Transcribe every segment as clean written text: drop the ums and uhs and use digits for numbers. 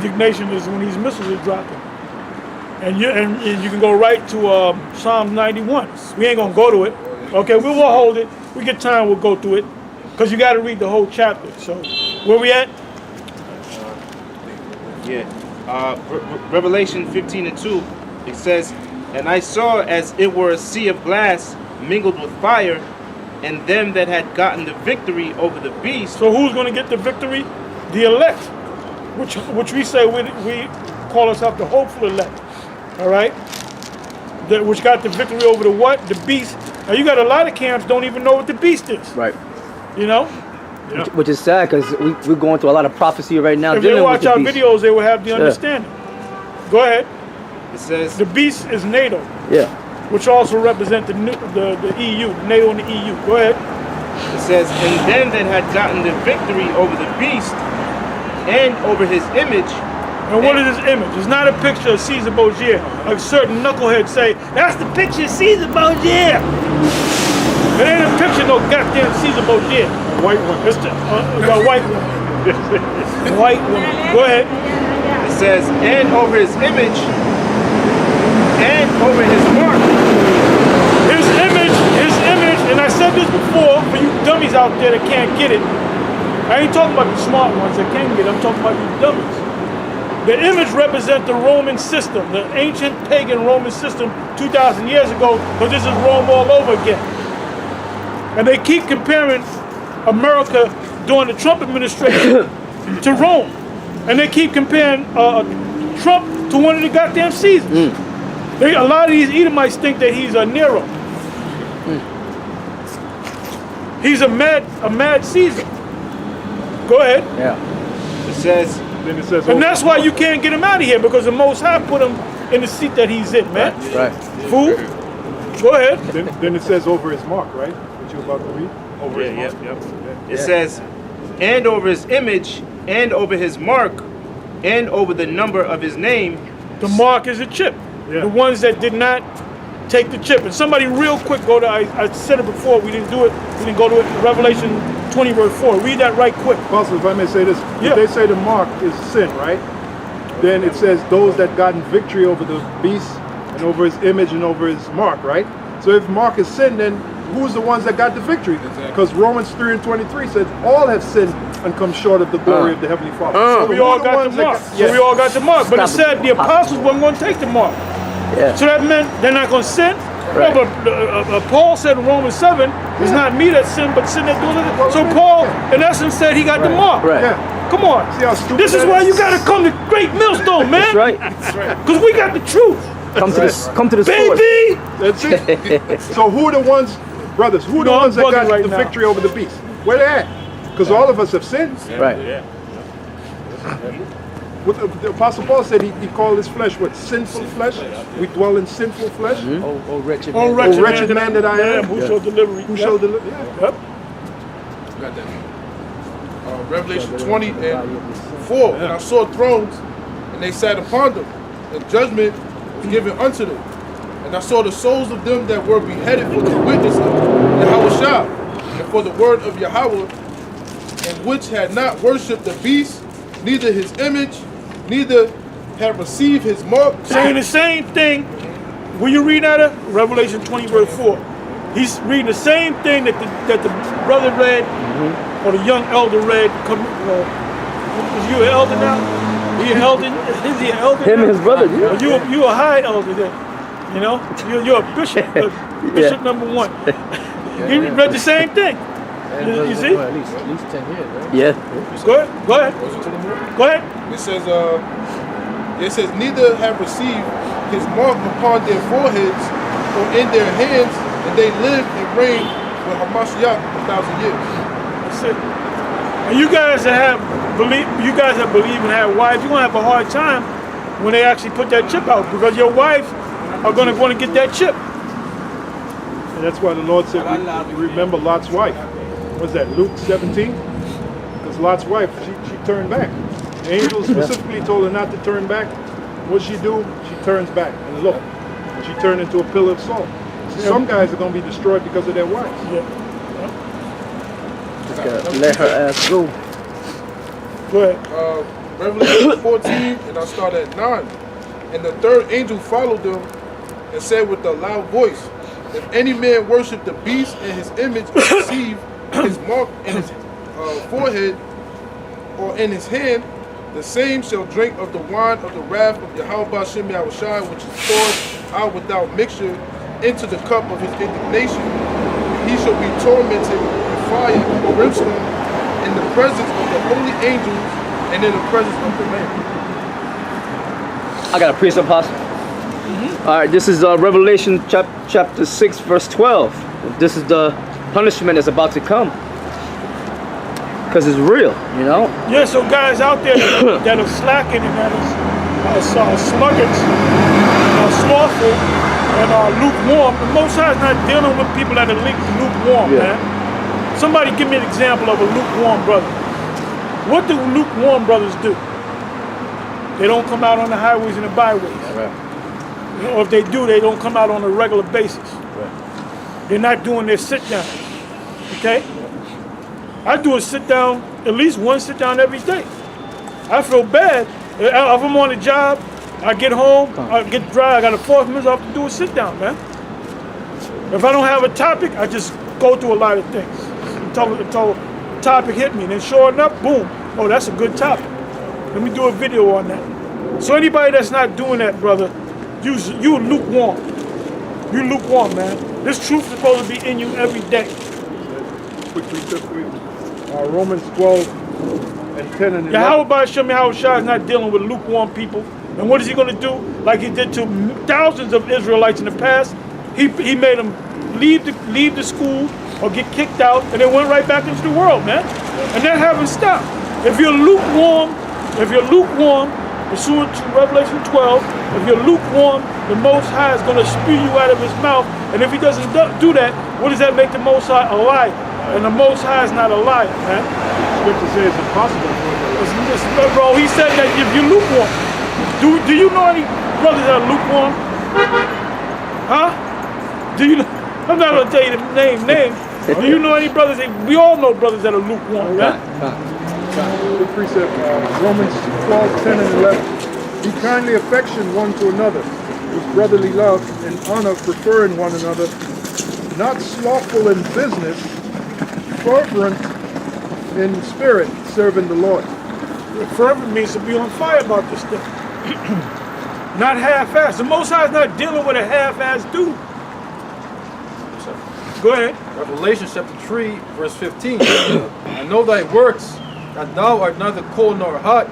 indignation is when these missiles are dropping. And you can go right to Psalm 91. We ain't gonna go to it. Okay, we will hold it. We get time, we'll go through it. Because you got to read the whole chapter. So, where we at? Revelation 15:2, it says, "And I saw as it were a sea of glass mingled with fire, and them that had gotten the victory over the beast." So who's going to get the victory? The elect, which we say we call ourselves the hopeful elect. All right? Which got the victory over the what? The beast. Now you got a lot of camps don't even know what the beast is. Right. You know? Yeah. Which is sad because we're going through a lot of prophecy right now. If they watch our videos, they will have the understanding. Go ahead. It says the beast is NATO. Yeah. Which also represent the EU, NATO and the EU. Go ahead. It says, "And them that had gotten the victory over the beast and over his image." And what is his image? It's not a picture of Caesar Borgia. Like certain knuckleheads say, that's the picture of Caesar Borgia. It ain't a picture of no goddamn Caesar Borgia. White one. It's the white one. White woman. Go ahead. It says, "And over his image and over his mark." His image, and I said this before for you dummies out there that can't get it. I ain't talking about the smart ones that can get it. I'm talking about you dummies. The image represents the Roman system, the ancient pagan Roman system 2,000 years ago, because this is Rome all over again. And they keep comparing America during the Trump administration to Rome. And they keep comparing Trump to one of the goddamn Caesars. A lot of these Edomites think that he's a Nero. He's a mad Caesar. Go ahead. Yeah. It says, and that's why you can't get him out of here, because the Most High put him in the seat that he's in, man. Right. Fool. Go ahead. Then it says over his mark, right? What you about to read? Over his mark. It says, "And over his image and over his mark and over the number of his name." The mark is a chip. The ones that did not take the chip. And somebody real quick go to, I said it before, we didn't do it, we didn't go to it, Revelation 20 verse 4. Read that right quick. Apostle, if I may say this, if they say the mark is sin, right? Then it says those that gotten victory over the beast and over his image and over his mark, right? So if mark is sin, then who's the ones that got the victory? Because Romans 3:23 says all have sinned and come short of the glory of the Heavenly Father. So we all got the mark. So we all got the mark. But it said the apostles weren't going to take the mark. Yeah. So that meant they're not going to sin. Right. No, but Paul said in Romans 7, it's not me that sin, but sin that does it. So Paul, in essence, said he got the mark. Right. Yeah. Come on. See how stupid This is that why is? you got to come to Great Millstone, man. That's right. Because we got the truth. Come to the source. Baby! That's it. So who are the ones, brothers, who are the No, I'm ones that got bugging right the now. victory over the beast? Where they at? Because all of us have sinned. Right. What the Apostle Paul said, he called his flesh what? Sinful flesh. We dwell in sinful flesh. Oh, wretched Oh, man. wretched, man that I am. Who shall deliver me? Who shall deliver? Yeah. Yep. Got that. Revelation 20:4. And I saw thrones, and they sat upon them, and judgment was given unto them. And I saw the souls of them that were beheaded for the witness of Yahushua, and for the word of Yahweh, and which had not worshipped the beast, neither his image, neither had received his mark. Saying the same thing. Will you read that? Revelation 20 verse 4. He's reading the same thing that the brother read, or the young elder read. Is you an elder now? He an elder? Is he an elder? Him now? and his brother, yeah. Or you a high elder then? You know? You're a bishop. Bishop number 1. He read the same thing. You see? At least 10 years, right? Yeah. Go ahead. Go ahead. Go ahead. It says, neither have received his mark upon their foreheads or in their hands, and they lived and reigned with Hamashiach 1,000 years. That's it. And you guys that believe and have wives, you're gonna have a hard time when they actually put that chip out, because your wives are gonna want to get that chip. And that's why the Lord said, remember Lot's wife. What's that, Luke 17? Because Lot's wife, she turned back. The angel specifically told her not to turn back. What she do? She turns back and look. She turned into a pillar of salt. Some guys are going to be destroyed because of their wives. Yeah. Just gotta let her ass go. Go ahead. Revelation 14, and I'll start at 9. And the third angel followed them and said with a loud voice, if any man worship the beast and his image and receive his mark in his forehead or in his hand, the same shall drink of the wine of the wrath of Yahweh Shem Yahushai, which is poured out without mixture into the cup of his indignation. He shall be tormented with fire and brimstone in the presence of the holy angels and in the presence of the Lamb. I got a priest apostle. All right, this is Revelation chapter 6, verse 12. This is the punishment that's about to come. Because it's real, you know? Yeah, so guys out there that are slacking and that are sluggards, slothful, and are lukewarm, the Most High is not dealing with people that are lukewarm, man. Somebody give me an example of a lukewarm brother. What do lukewarm brothers do? They don't come out on the highways and the byways. Right. Or if they do, they don't come out on a regular basis. Right. They're not doing their sit-down. Okay? I do a sit-down, at least one sit-down every day. I feel bad. If I'm on the job, I get home, I get dry, I got a 4 minutes, I have to do a sit-down, man. If I don't have a topic, I just go through a lot of things until a topic hit me. And then sure enough, boom, oh, that's a good topic. Let me do a video on that. So anybody that's not doing that, brother, you lukewarm. You lukewarm, man. This truth is supposed to be in you every day. Quickly, just quick. Romans 12 and 10 and 11. Yahweh Shem Yahushai is not dealing with lukewarm people. And what is he going to do? Like he did to thousands of Israelites in the past. He made them leave the school or get kicked out, and they went right back into the world, man. And that haven't stopped. If you're lukewarm, pursuant to Revelation 12, if you're lukewarm, the Most High is going to spew you out of his mouth. And if he doesn't do that, what does that make the Most High? A liar. And the Most High is not a liar, man. Scripture says it's impossible for him. Bro, he said that if you're lukewarm, do you know any brothers that are lukewarm? Huh? Do you know? I'm not going to tell you the name. Do you know any brothers? We all know brothers that are lukewarm, man. The precept, Romans 12, 10 and 11. Be kindly affection one to another, with brotherly love and honor, preferring one another, not slothful in business, fervent in spirit, serving the Lord. Fervent means to be on fire about this thing. Not half-assed. The Most High is not dealing with a half-assed dude. Go ahead. Revelation chapter 3, verse 15. I know thy works, that thou art neither cold nor hot.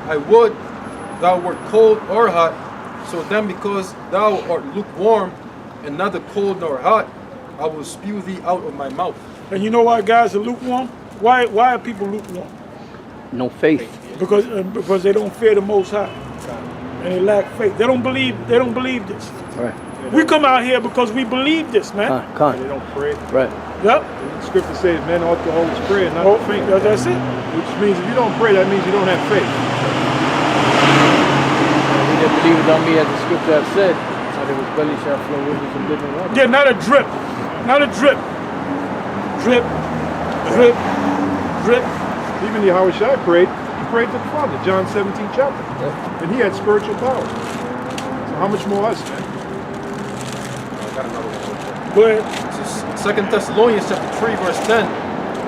I would thou wert cold or hot. So then, because thou art lukewarm and neither cold nor hot, I will spew thee out of my mouth. And you know why guys are lukewarm? Why are people lukewarm? No faith. Because they don't fear the Most High, and they lack faith. They don't believe this. Right. We come out here because we believe this, man. They don't pray. Right. Yep. The scripture says men ought to always pray and not to faint. That's it. Which means if you don't pray, that means you don't have faith. We that believe without me, as the scripture have said, out of his belly shall flow rivers of living water. Yeah, not a drip. Not a drip. Drip. Drip. Drip. Even Yahushua prayed. He prayed to the Father, John 17 chapter. And he had spiritual power. So how much more us, man? Go ahead. This is 2 Thessalonians chapter 3, verse 10.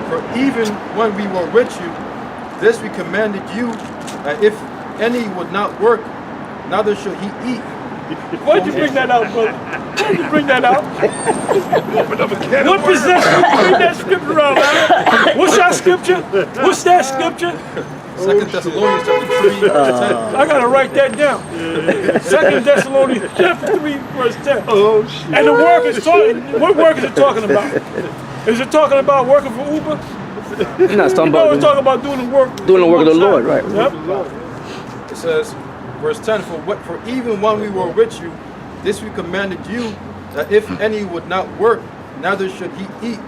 For even when we were with you, this we commanded you, that if any would not work, neither should he eat. Why'd you bring that out, brother? Why'd you bring that out? What possession did you bring that scripture out, man? What's that scripture? What's that scripture? 2 Thessalonians chapter 3, verse 10. I gotta write that down. 2 Thessalonians chapter 3, verse 10. Oh, shit. And the work is talking. What work is it talking about? Is it talking about working for Uber? No, it's talking No, about it's talking about doing the work. doing the work of the Lord, right? Yep. It says, verse 10, for even when we were with you, this we commanded you, that if any would not work, neither should he eat.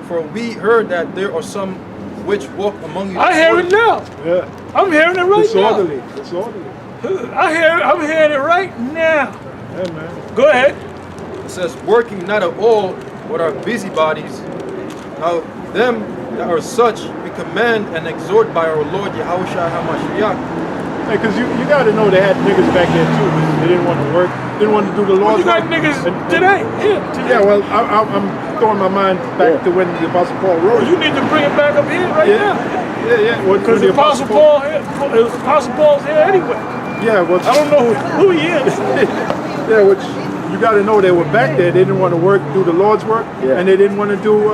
For we heard that there are some which walk among you. I hear it now. Yeah. I'm hearing it right Disorderly. now. Disorderly. I'm hearing it right now. Yeah, man. Go ahead. It says, working not at all with our busybodies. Now them that are such we command and exhort by our Lord Yahushua HaMashiach. Because you got to know they had niggas back there too. They didn't want to work, didn't want to do the Lord's You got work. niggas And- today. Yeah, today. Yeah, well, I'm throwing my mind back to when the Apostle Paul wrote. You need to bring it back up here right Yeah, now. yeah. Because the Apostle Paul, Apostle Paul's here anyway. Yeah, well, I don't know who he is. yeah, which you got to know they were back there. They didn't want to work, do the Lord's work, Yeah. and they didn't want to do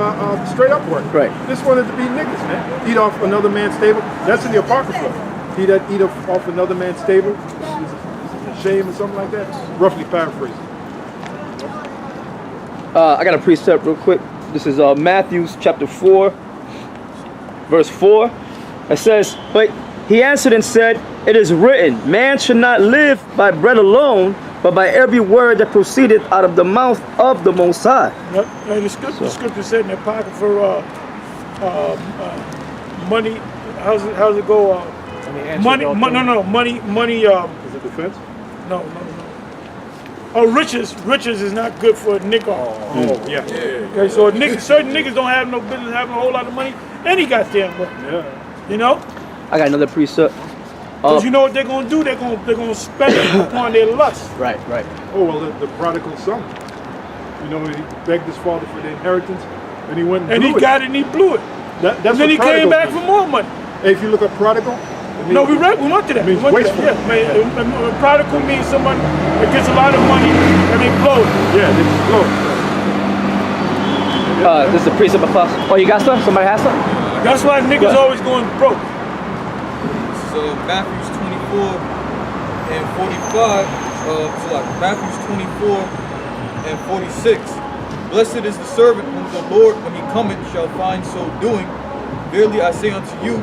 straight up work. Right. Just wanted to be niggas, man. Eat off another man's table. That's in the Apocrypha. He that eat off another man's table is a shame or something like that. Roughly paraphrased. I got a precept real quick. This is Matthew chapter 4, verse 4. It says, but he answered and said, it is written, man should not live by bread alone, but by every word that proceedeth out of the mouth of the Most High. And the scripture said in the Apocrypha, money, how's it go? Money. Is it defense? No. Oh, riches is not good for a nigga. Oh, yeah. Okay, so certain niggas don't have no business having a whole lot of money any goddamn way. Yeah. You know? I got another precept. Because you know what they're gonna do? They're gonna spend it upon their lust. Right. Oh, well, the prodigal son. You know, he begged his father for the inheritance, and he went and And blew he it. got it and he blew it. That's And then what he came prodigal back means. for more money. Hey, if you look up prodigal, it No, means- we went to that. means We went to wasteful. that. Yeah, man, prodigal means someone that gets a lot of money and they blow it. Yeah, they just blow it. This is a precept apostle. Oh, you got stuff? Somebody has stuff? That's why niggas always going broke. So Matthew 24 and 45, Matthew 24 and 46. Blessed is the servant whom the Lord, when he cometh, shall find so doing. Verily I say unto you,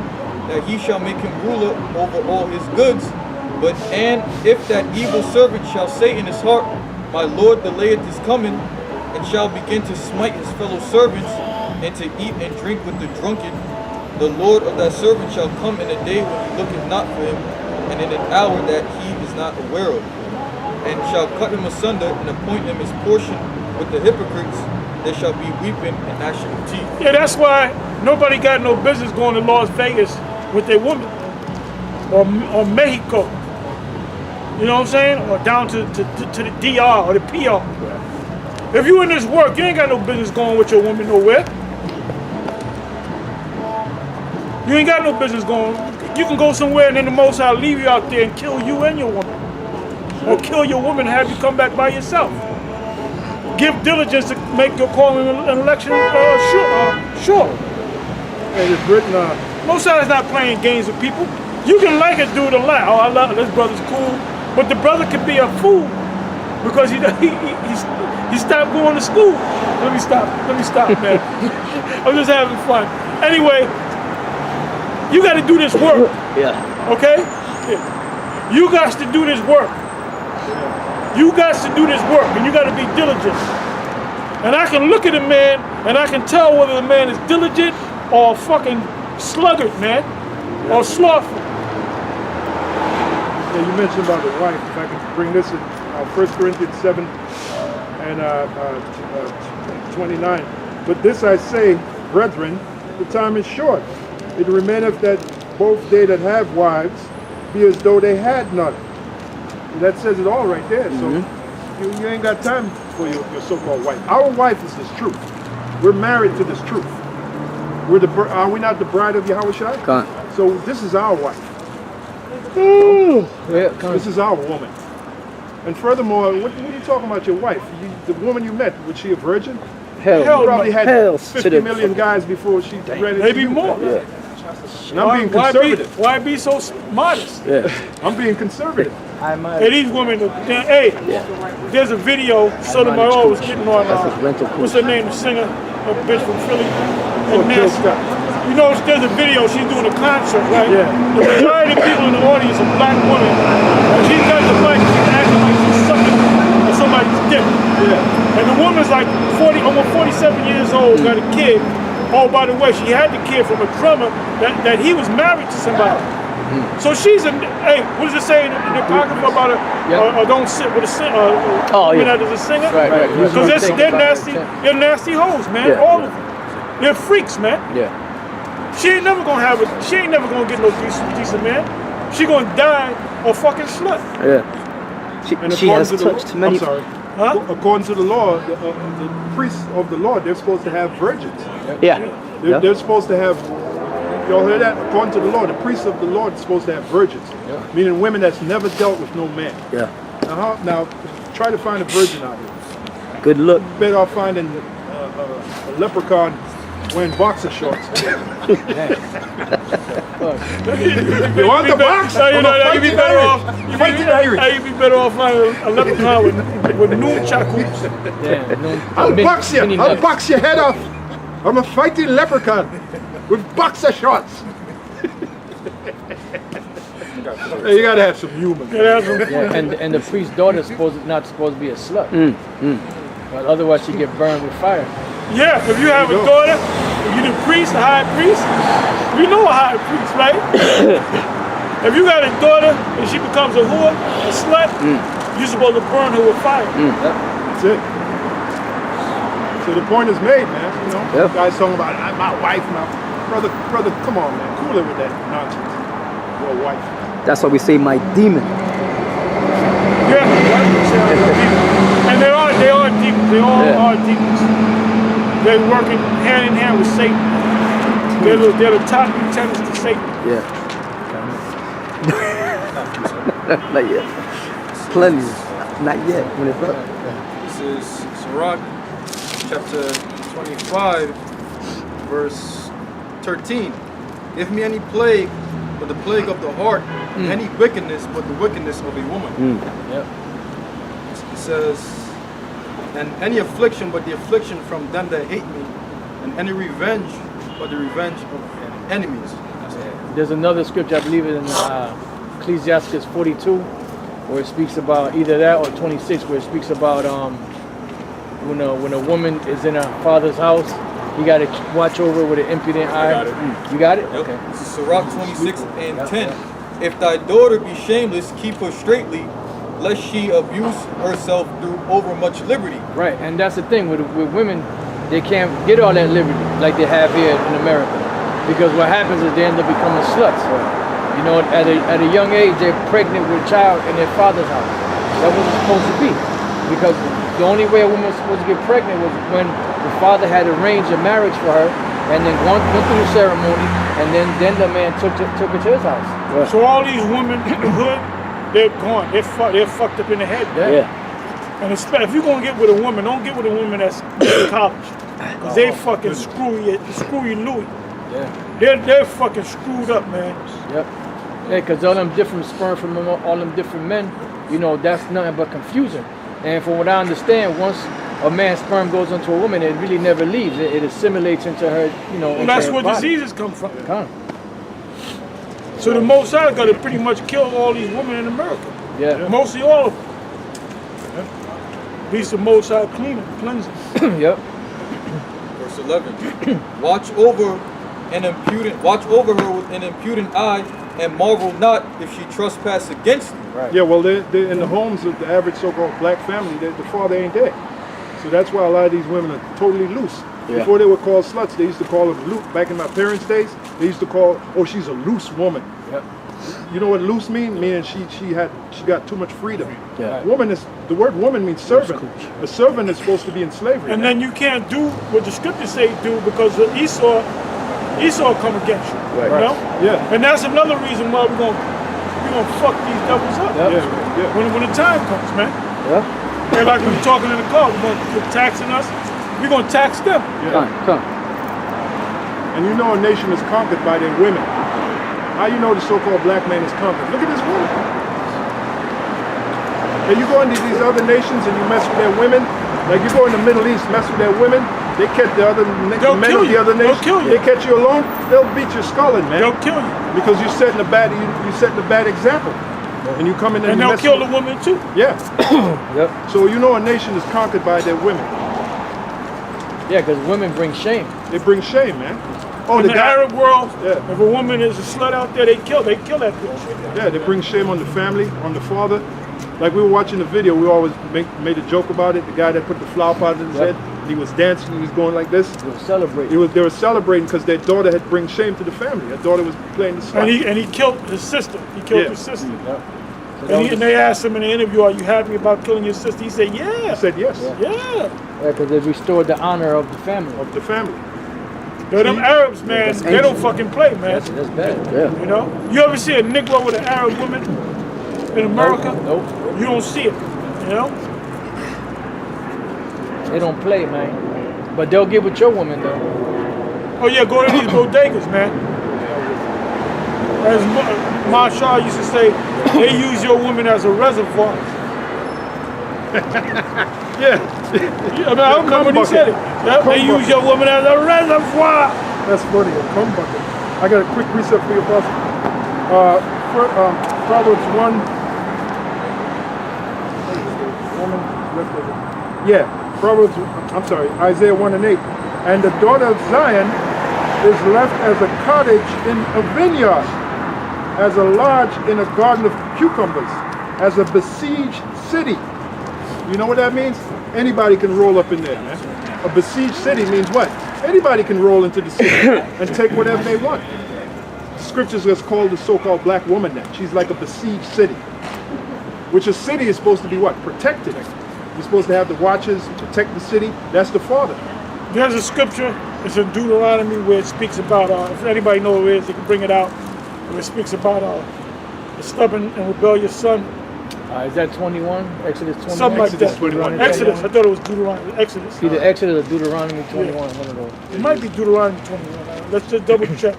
that he shall make him ruler over all his goods. But and if that evil servant shall say in his heart, my Lord delayeth his coming, and shall begin to smite his fellow servants, and to eat and drink with the drunken, the Lord of that servant shall come in a day when he looketh not for him, and in an hour that he is not aware of, and shall cut him asunder, and appoint him his portion with the hypocrites. There shall be weeping and gnashing of teeth. Yeah, that's why nobody got no business going to Las Vegas with their woman. Or Mexico. You know what I'm saying? Or down to the DR or the PR. If you in this work, you ain't got no business going with your woman nowhere. You ain't got no business going. You can go somewhere and then the Most High leave you out there and kill you and your woman. Or kill your woman and have you come back by yourself. Give diligence to make your calling and election sure. And it's written, Most High is not playing games with people. You can like a dude a lot. Oh, I love this brother's cool. But the brother could be a fool because he stopped going to school. Let me stop, man. I'm just having fun. Anyway, you got to do this work, Yeah. okay? Yeah. You got to do this work. You got to do this work, and you got to be diligent. And I can look at a man, and I can tell whether the man is diligent or fucking sluggard, man, or slothful. yeah, you mentioned about the wife. If I could bring this in 1 Corinthians 7 and 29. But this I say, brethren, the time is short. It remaineth that both they that have wives be as though they had none. That says it all right there. So you ain't got time for your so-called wife. Our wife is this truth. We're married to this truth. Are we not the bride of Yahushua? Can't. So this is our wife. Yeah, come This is our woman. And furthermore, what are you talking about your wife? The woman you met, was she a virgin? Hell, Hell You probably had hell 50 to the million guys before she read it. Maybe to you. more. Yeah. And I'm being conservative. Why be so modest? Yeah. I'm being conservative. Hey, these women, hey, there's a video Sotomayor was getting on, That's his rental coach. what's her name, the singer, a bitch from Philly. Oh, And Jill Nancy. Scott. You know, there's a video, she's doing a concert, right? Yeah. The majority of people in the audience are black women. And she got the mic, she's acting like she's sucking on somebody's dick. Yeah. And the woman's like almost 47 years old, got a kid. Oh, by the way, she had the kid from a drummer that he was married to somebody. So she's hey, what does it say in the Apocrypha about don't sit with a woman that is a singer? Right. Because they're nasty hoes, man. Yeah, All yeah. of them. They're freaks, man. Yeah. She ain't never gonna have it. She ain't never gonna get no decent man. She gonna die a fucking slut. Yeah. And She has according to touched the, many. I'm sorry. Huh? According to the law, the priests of the law, they're supposed to have virgins. Yeah. They're supposed to have. Y'all heard that? According to the law, the priests of the Lord are supposed to have virgins, meaning women that's never dealt with no man. Yeah. Now, try to find a virgin out here. Good look. Better off finding a leprechaun wearing boxer shorts. You want the box? No, you'd be better off. Fighting Irish. You'd be better off finding a leprechaun with nunchakus. Yeah, no, I'll big box you. skinny I'll nuts. box your head off. I'm a fighting leprechaun with boxer shorts. Hey, you gotta have some humor. Yeah, and the priest's daughter is not supposed to be a slut. But otherwise she get burned with fire. Yeah, if you have a daughter, if you the priest, a high priest, you know a high priest, right? If you got a daughter and she becomes a whore, a slut, you're supposed to burn her with fire. That's it. So the point is made, man. You know, Yeah. guys talking about my wife, my brother. Come on, man, cool it with that nonsense. Your wife. That's why we say my demon. Yeah, and they are demons. They all are demons. They're working hand in hand with Satan. They're the top lieutenants to Satan. Yeah. Not yet. Plenty. Not yet. When it's up. This is Sirach, chapter 25, verse 13. Give me any plague, but the plague of the heart, any wickedness, but the wickedness of a woman. Yep. It says, and any affliction, but the affliction from them that hate me, and any revenge, but the revenge of enemies. There's another scripture, I believe in Ecclesiastes 42, where it speaks about either that or 26, where it speaks about when a woman is in her father's house, you got to watch over with an impudent eye. got it. You got it? Yep. Okay. This is Sirach 26 and 10. If thy daughter be shameless, keep her straightly, lest she abuse herself through overmuch liberty. Right, and that's the thing with women, they can't get all that liberty like they have here in America, because what happens is they end up becoming sluts. You know, at a young age, they're pregnant with a child in their father's house. That wasn't supposed to be, because the only way a woman was supposed to get pregnant was when the father had arranged a marriage for her, and then went through the ceremony, and then the man took her to his house. So all these women in the hood, they're gone. They're fucked up in the head. Yeah. And if you're gonna get with a woman, don't get with a woman that's in college, cause they fucking screw you Louis. Yeah. They're fucking screwed up, man. Yep. Yeah, because all them different sperm from all them different men, you know, that's nothing but confusion. And from what I understand, once a man's sperm goes into a woman, it really never leaves. It assimilates into her, you know. And that's into her where body. diseases come from. Come. So the Most High got to pretty much kill all these women in America. Yeah. Mostly all of them. At least the Most High cleanses. Yep. Verse 11. Watch over her with an impudent eye, and marvel not if she trespass against you. Right. Yeah, well, they're in the homes of the average so-called black family. The father ain't there, so that's why a lot of these women are totally loose. Yeah. Before they were called sluts, they used to call them loose. Back in my parents' days, they used to call, oh, she's a loose woman. Yep. You know what loose means? Meaning she got too much freedom. Yeah. The word woman means servant. A servant is supposed to be in slavery. And then you can't do what the scriptures say do, because of Esau come against you. Right. You know? Yeah. And that's another reason why we're gonna fuck these devils up. Yep. Yeah. When the time comes, man. Yeah. They're like we were talking in the car, they're taxing us. We're gonna tax them. Come. And you know a nation is conquered by their women. How you know the so-called black man is conquered? Look at this woman. And you go into these other nations and you mess with their women, like you go in the Middle East, mess with their women, they catch the other men kill of the you. other They'll nations. kill you. They catch you alone, they'll beat your skull in, man. They'll kill you. Because you're setting a bad example. And you come in And you they'll mess kill with- the woman too. Yeah. Yep. So you know a nation is conquered by their women. Yeah, because women bring shame. They bring shame, man. Oh, In the Arab world, Yeah. if a woman is a slut out there, they kill that bitch. Yeah, they bring shame on the family, on the father. Like we were watching the video, we always made a joke about it. The guy that put the flower pot in his head, He was dancing. He was going like this. They'll celebrate. They were celebrating because their daughter had bring shame to the family. Their daughter was playing the slut. And he killed his sister. He killed Yeah. his sister. Yeah. So that And, was and they asked him in the interview, "Are you happy about killing your sister?" He said, He "Yeah, said yes, yeah." because they restored the honor of the family. of the family. Yo, them Arabs, man, that's they don't ancient. fucking play, man. That's bad. Yeah. You know, you ever see a Negro with an Arab woman in America? Nope. You don't see it. You know, They don't play, man. But they'll get with your woman though. oh yeah, go to these bodegas, man. As Marshall used to say, they use your woman as a reservoir. Yeah, I mean, I remember when he said it. Yep, they use your woman as a reservoir. that's funny. A cum bucket. I got a quick reset for you, Apostle. Proverbs 1. Yeah, Proverbs, I'm sorry, Isaiah 1 and 8. And the daughter of Zion is left as a cottage in a vineyard, as a lodge in a garden of cucumbers, as a besieged city. You know what that means? Anybody can roll up in there, man. A besieged city means what? Anybody can roll into the city and take whatever they want. Scriptures has called the so-called black woman that. She's like a besieged city. Which a city is supposed to be what? Protected. You're supposed to have the watchers protect the city. That's the father. There's a scripture, it's in Deuteronomy, where it speaks about, if anybody knows where it is, they can bring it out, where it speaks about the stubborn and rebellious son. Is that 21? Exodus 21? Something like Exodus that. 21. Exodus, I thought it was Deuteronomy. Exodus. Either Exodus or Deuteronomy 21, one of those. It might be Deuteronomy 21. Let's just double check.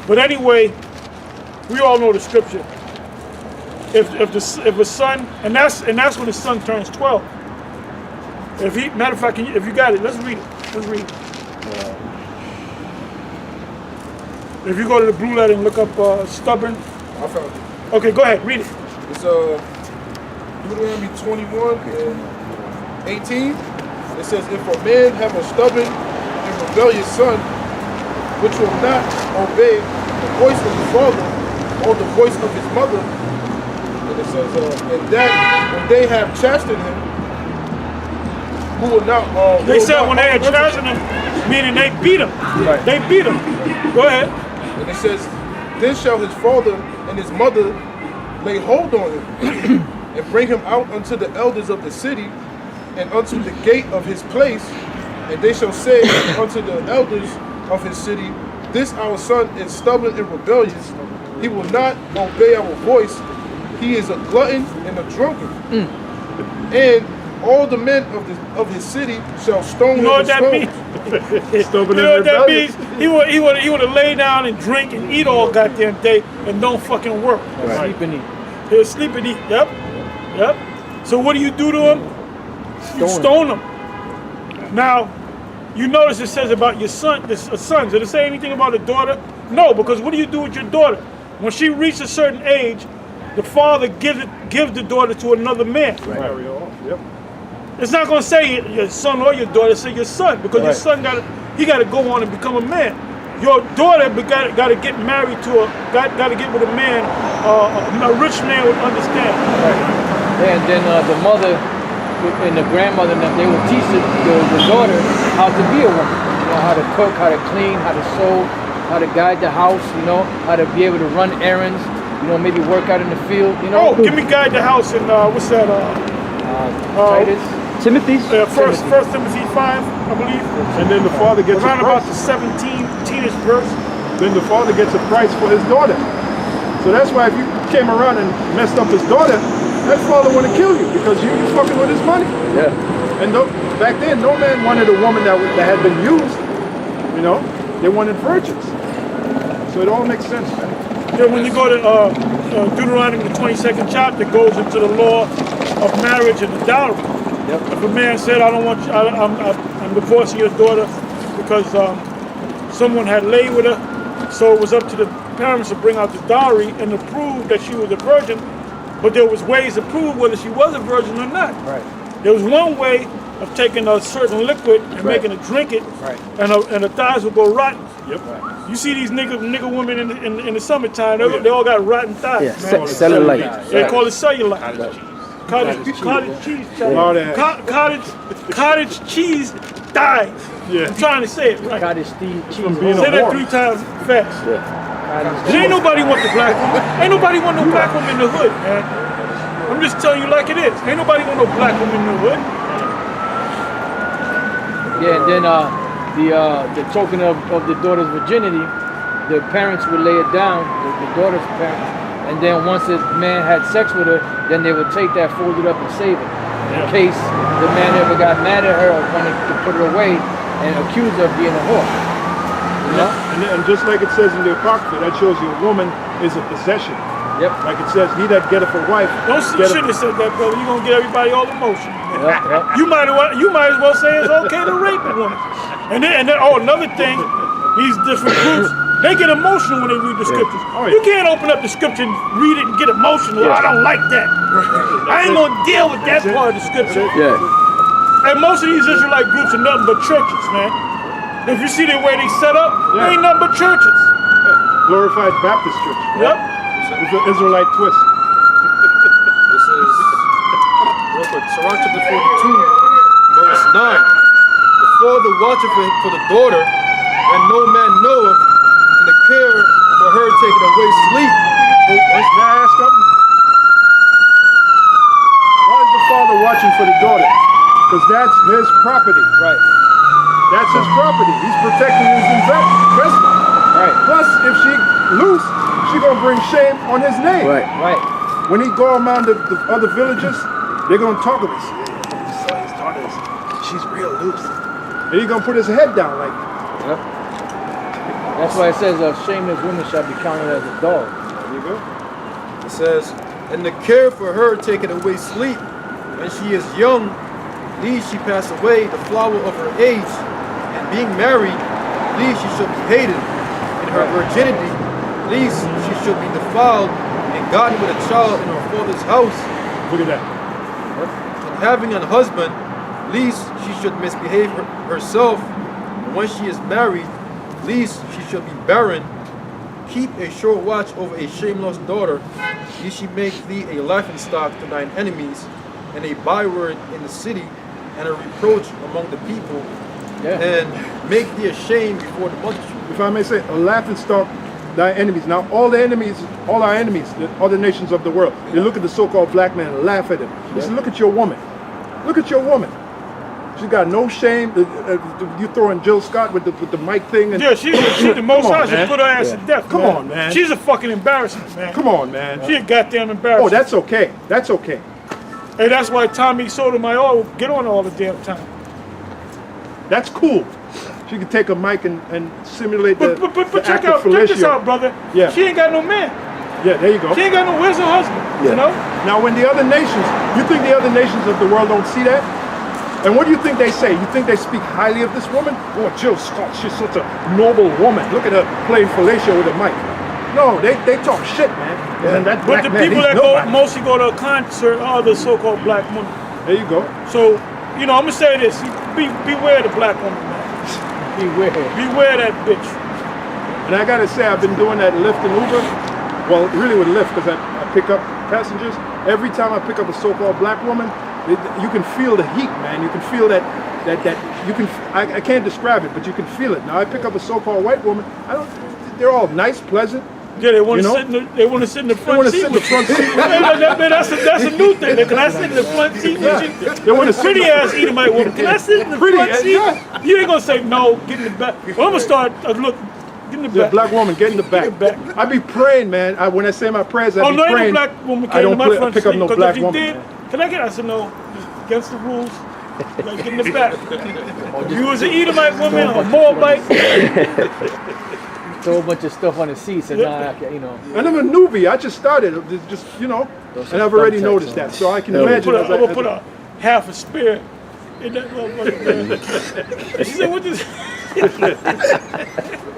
But anyway, we all know the scripture. If a son, and that's when the son turns 12. Matter of fact, if you got it, let's read it. Let's read it. If you go to the blue letter and look up stubborn. I found it. Okay, go ahead, read it. It's Deuteronomy 21 and 18. It says, if a man have a stubborn and rebellious son, which will not obey the voice of his father or the voice of his mother, and it says, and that when they have chastened him, who will not. They said when they had chastened him, meaning they beat him. Right. They beat him. Go ahead. And it says, then shall his father and his mother lay hold on him and bring him out unto the elders of the city and unto the gate of his place, and they shall say unto the elders of his city, this our son is stubborn and rebellious. He will not obey our voice. He is a glutton and a drunkard. And all the men of his city shall stone You know him what with that stones. means? Stubborn You and know what that rebellious. means? He would have lay down and drink and eat all goddamn day and don't fucking work. Sleep and eat. He'll sleep and eat. Yep. Yep. So what do you do to him? You stone him. Now, you notice it says about your son, sons. Did it say anything about a daughter? No, because what do you do with your daughter? When she reaches a certain age, the father gives the daughter to another man. Marry off. Yep. It's not going to say your son or your daughter, say your son, because your son got to go on and become a man. Your daughter got to get married to got to get with a man, a rich man would understand. And then the mother and the grandmother, they will teach the daughter how to be a woman. You know, how to cook, how to clean, how to sew, how to guide the house, you know, how to be able to run errands, you know, maybe work out in the field, you know. Oh, give me guide the house and what's that? Titus. Timothy's? First Timothy 5, I believe. And then the father gets a Around about price. the 17th verse. Then the father gets a price for his daughter. So that's why if you came around and messed up his daughter, that father want to kill you because you fucking with his money. Yeah. And back then, no man wanted a woman that had been used. You know, they wanted virgins. So it all makes sense, man. Yeah, when you go to Deuteronomy, the 22nd chapter, goes into the law of marriage and the dowry. Yep. If a man said, "I don't want you, I'm divorcing your daughter because someone had laid with her," so it was up to the parents to bring out the dowry and to prove that she was a virgin. But there was ways to prove whether she was a virgin or not. Right. There was one way of taking a certain liquid and making her drink it, Right. and the thighs would go rotten. Yep. You see these nigga women in the summertime, they all got rotten thighs, Yeah, man. cellulite. They call it cellulite. Cottage cheese. Lord, Cottage cheese dies. Yeah. I'm trying to say it right. Cottage cheese. being Say a that whore. 3 times fast. Cottage Ain't nobody want the black woman. Ain't nobody want no black woman in the hood, man. I'm just telling you like it is. Ain't nobody want no black woman in the hood. Yeah, and then the token of the daughter's virginity, the parents would lay it down, the daughter's parents, and then once the man had sex with her, then they would take that, fold it up, and save it. In case the man ever got mad at her or wanted to put her away and accuse her of being a whore. You know? And just like it says in the Apocrypha, that shows you a woman is a possession. Yep. Like it says, he that getteth a wife. You shouldn't have said that, brother. You're gonna get everybody all emotional. Yep. You might as well say it's okay to rape a woman. And then another thing, these different groups, they get emotional when they read the scriptures. Oh, yeah. You can't open up the scripture and read it and get emotional. I don't like that. I ain't gonna deal with that part of the scripture. Yeah. And most of these Israelite groups are nothing but churches, man. If you see the way they set up, they ain't nothing but churches. Glorified Baptist Church. Yep. With the Israelite twist. This is real quick. Sirach chapter 42, verse 9. The father watcheth for the daughter, and no man knoweth, and the care for her taken away sleep. May I ask something? Why is the father watching for the daughter? Because that's his property. Right. That's his property. He's protecting his investment. Right. Plus, if she loose, she gonna bring shame on his name. Right. Right. When he go around the other villages, they're gonna talk about his daughter. She's real loose. And he's gonna put his head down like. Yep. That's why it says a shameless woman shall be counted as a dog. There you go. It says, and the care for her taken away sleep. When she is young, least she pass away the flower of her age. And being married, least she shall be hated. In her virginity, least she shall be defiled and gotten with a child in her father's house. Look at that. And having an husband, least she should misbehave herself. And when she is married, least she should be barren. Keep a short watch over a shameless daughter, lest she make thee a laughingstock to thine enemies, and a byword in the city, and a reproach among the people, and make thee ashamed before the multitude. If I may say, a laughing stock thy enemies. Now all our enemies, the other nations of the world, they look at the so-called black man and laugh at him. They say, look at your woman. Look at your woman. She's got no shame. You throwing Jill Scott with the mic thing. And, Yeah, she's the most high should put her ass to death. Come man. on, man. She's a fucking embarrassment, man. Come on, man. She a goddamn embarrassment. Oh, that's okay. That's okay. Hey, that's why Tommy Sotomayor will get on all the damn time. That's cool. She can take a mic and simulate But the check act of this fellatio. out, brother. Yeah. She ain't got no man. Yeah, there you go. She ain't got no. Where's her husband? Yeah. You know? Now, when the other nations, you think the other nations of the world don't see that? And what do you think they say? You think they speak highly of this woman? Oh, Jill Scott, she's such a noble woman. Look at her playing fellatio with a mic. No, they talk shit, man. And that But black the man, people he's that nobody. mostly go to a concert are the so-called black women. There you go. So, you know, I'm gonna say this: beware the black woman, man. Beware. Beware that bitch. And I gotta say, I've been doing that Lyft and Uber. Well, really with Lyft, because I pick up passengers. Every time I pick up a so-called black woman, you can feel the heat, man. You can feel that you can. I can't describe it, but you can feel it. Now I pick up a so-called white woman. They're all nice, pleasant. Yeah, they want to You know? sit. They want to sit in the They front want to seat. sit in the with front seat. Man, that's a new thing. Can I sit in the front seat with you? They want to sit. Pretty ass Edomite woman. Can I sit in the Pretty, front seat? yeah. You ain't gonna say no. Get in the back. Well, I'm gonna start. Look, get in the The back. black woman, get in the back. Get back. I be praying, man. When I say my prayers, I Oh be no, ain't no praying. black woman I came to don't my front pick seat. up no 'Cause black if you woman. did, man. can I get? I said no. Against the rules. Like, get in the back. If you was an Edomite woman or Moabite, Throw a bunch of stuff on the seats and you know. And I'm a newbie. I just started. Just and I've already noticed that. So I can I'm imagine. gonna put a half a spear in that motherfucker, man. She said, "What this?"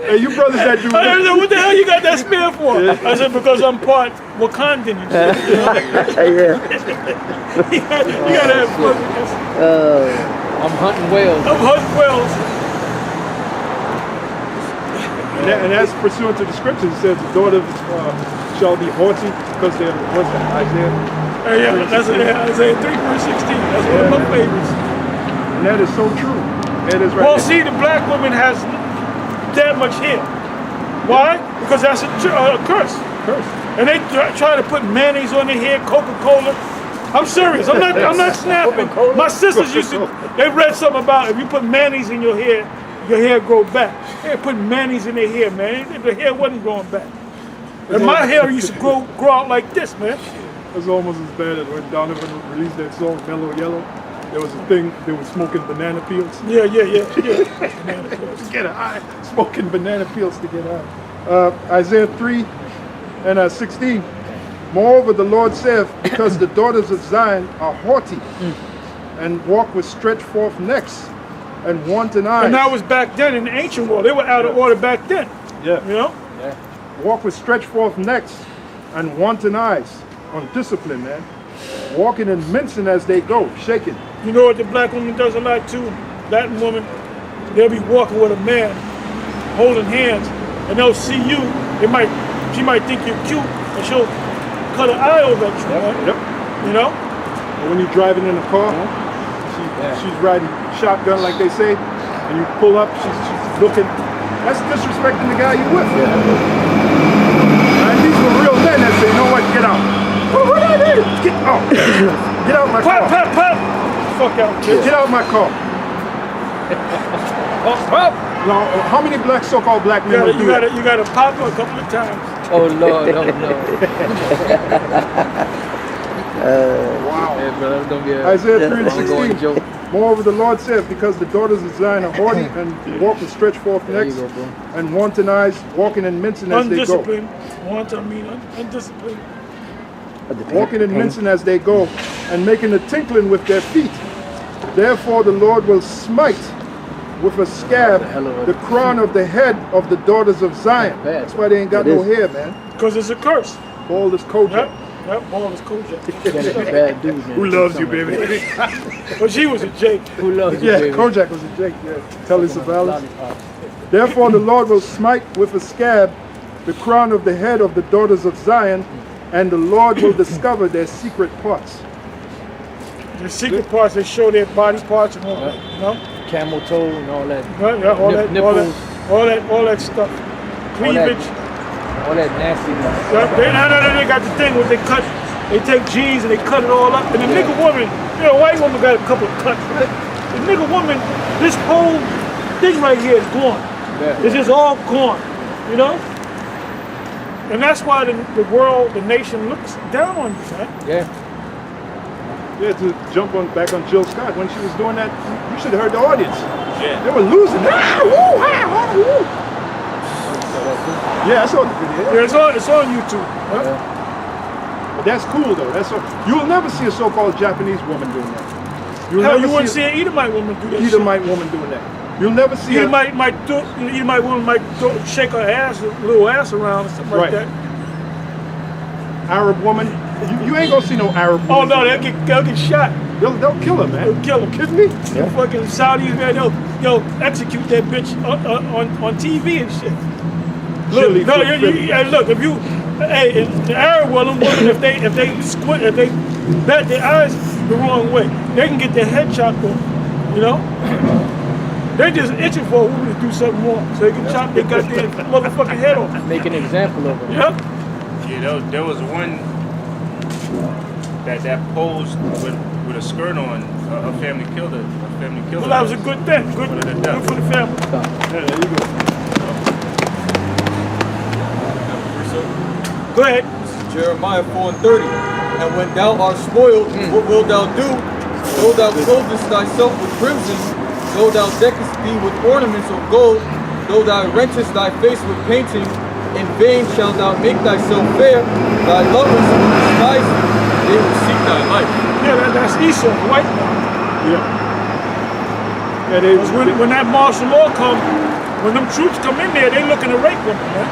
Hey, you brothers that do. I said, "What the hell you got that spear for?" I said, "Because I'm part Wakandan and shit." You gotta have fun with this. I'm hunting whales. I'm hunting whales. And as pursuant to the scriptures, it says the daughter shall be haughty because they're, what's that, Isaiah? Hey, yeah, that's Isaiah 3 verse 16. That's one of my favorites. And that is so true. It is right Well, here. see, the black woman has that much hair. Why? Because that's a curse. And they try to put mayonnaise on their hair, Coca-Cola. I'm serious. I'm not snapping. My sisters used to. They read something about if you put mayonnaise in your hair grow back. They put mayonnaise in their hair, man. The hair wasn't growing back. And my hair used to grow out like this, man. It's almost as bad as when Donovan released that song Mellow Yellow. There was a thing, they were smoking banana peels. Yeah. To get high, smoking banana peels to get high. Isaiah 3 and 16. Moreover, the Lord saith, because the daughters of Zion are haughty and walk with stretched forth necks and wanton eyes. And that was back then in the ancient world. They were out of order back then. Yeah. You know? Walk with stretched forth necks and wanton eyes. Undisciplined, man. Walking and mincing as they go, shaking. You know what the black woman does a lot too? Latin woman, they'll be walking with a man, holding hands, and they'll see you. She might think you're cute, and she'll cut an eye over at you, man. Yep. You know? And when you're driving in a car, she's riding shotgun, like they say, and you pull up, she's looking. That's disrespecting the guy you're with. And these were real men that say, you know what, get out. What I did? Get out. Get out my car. Pop. Fuck out, kid. Get out my car. Now, how many so-called black men will do that? You gotta pop her a couple of times. Oh Lord, no. Wow. Yeah, brother, don't be a Isaiah 3 and ongoing 16. joke. Moreover, the Lord saith, because the daughters of Zion are haughty and walk with stretched forth There you necks go, bro. and wanton eyes, walking and mincing as they go. Undisciplined. Walking and mincing as they go, and making a tinkling with their feet. Therefore the Lord will smite with a scab the crown of the head of the daughters of Zion. That's why they ain't got no hair, man. Because it's a curse. Bald as Kojak. Yep, ball is Kojak. Bad dude, man. Who loves you, baby? But she was a Jake. Who loves you, Yeah, baby? Kojak was a Jake. Yeah. Telly Savalas. Therefore the Lord will smite with a scab the crown of the head of the daughters of Zion, and the Lord will discover their secret parts. The secret parts, they show their body parts and all that, you know? Camel toe and all that. All that stuff. Cleavage. All that nastiness. They got the thing where they take jeans and they cut it all up. And the nigga woman, white woman got a couple of cuts. The nigga woman, this whole thing right here is gone. Yeah. It's just all gone, you know? And that's why the world, the nation looks down on you, man. Yeah. Yeah, to jump back on Jill Scott, when she was doing that, you should have heard the audience. Yeah. They were losing. Yeah, I saw the video. Yeah, it's on YouTube. Huh? But that's cool though. You'll never see a so-called Japanese woman doing that. Hell, you wouldn't see an Edomite woman do that. Edomite woman doing that. You'll never see Edomite woman might shake her ass, little ass around or something like Right. that. Arab woman. You ain't gonna see no Arab Oh woman. no, they'll get shot. They'll kill her, man. They'll kill her. Kidding me? The fucking Saudis, man, they'll execute that bitch on TV and shit. Chili Look, flip, flip. look, if you, hey, in the Arab world, them women, if they squint, if they bat their eyes the wrong way, they can get their head chopped off. You know? They're just itching for a woman to do something wrong, so they can chop their goddamn motherfucking head off. Make an example of it. Yep. Yeah, there was one that posed with a skirt on. A family killed her. Well, that was a good thing. Good for the family. Yeah, there you go. Go ahead. This is Jeremiah 4:30. And when thou art spoiled, what wilt thou do? Though thou clothest thyself with crimson, though thou deckest thee with ornaments of gold, though thou rentest thy face with painting, in vain shalt thou make thyself fair. Thy lovers will despise thee, they will seek thy life. Yeah, that's Esau, the white man. Yeah. Yeah, they, Because when that martial law comes, when them troops come in there, they looking to rape women, man.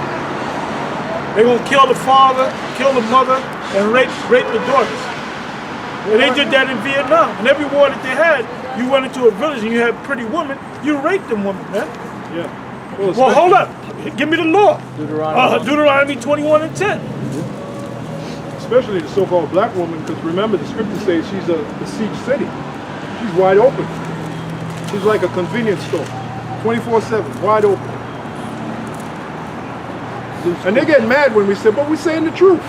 They gonna kill the father, kill the mother, and rape the daughters. And they did that in Vietnam. And every war that they had, you went into a village and you had pretty women, you raped them women, man. yeah. Well, hold up. Give me the law. Deuteronomy. Deuteronomy 21:10. Especially the so-called black woman, because remember the scripture says she's a besieged city. She's wide open. She's like a convenience store, 24/7, wide open. And they get mad when we say, but we're saying the truth.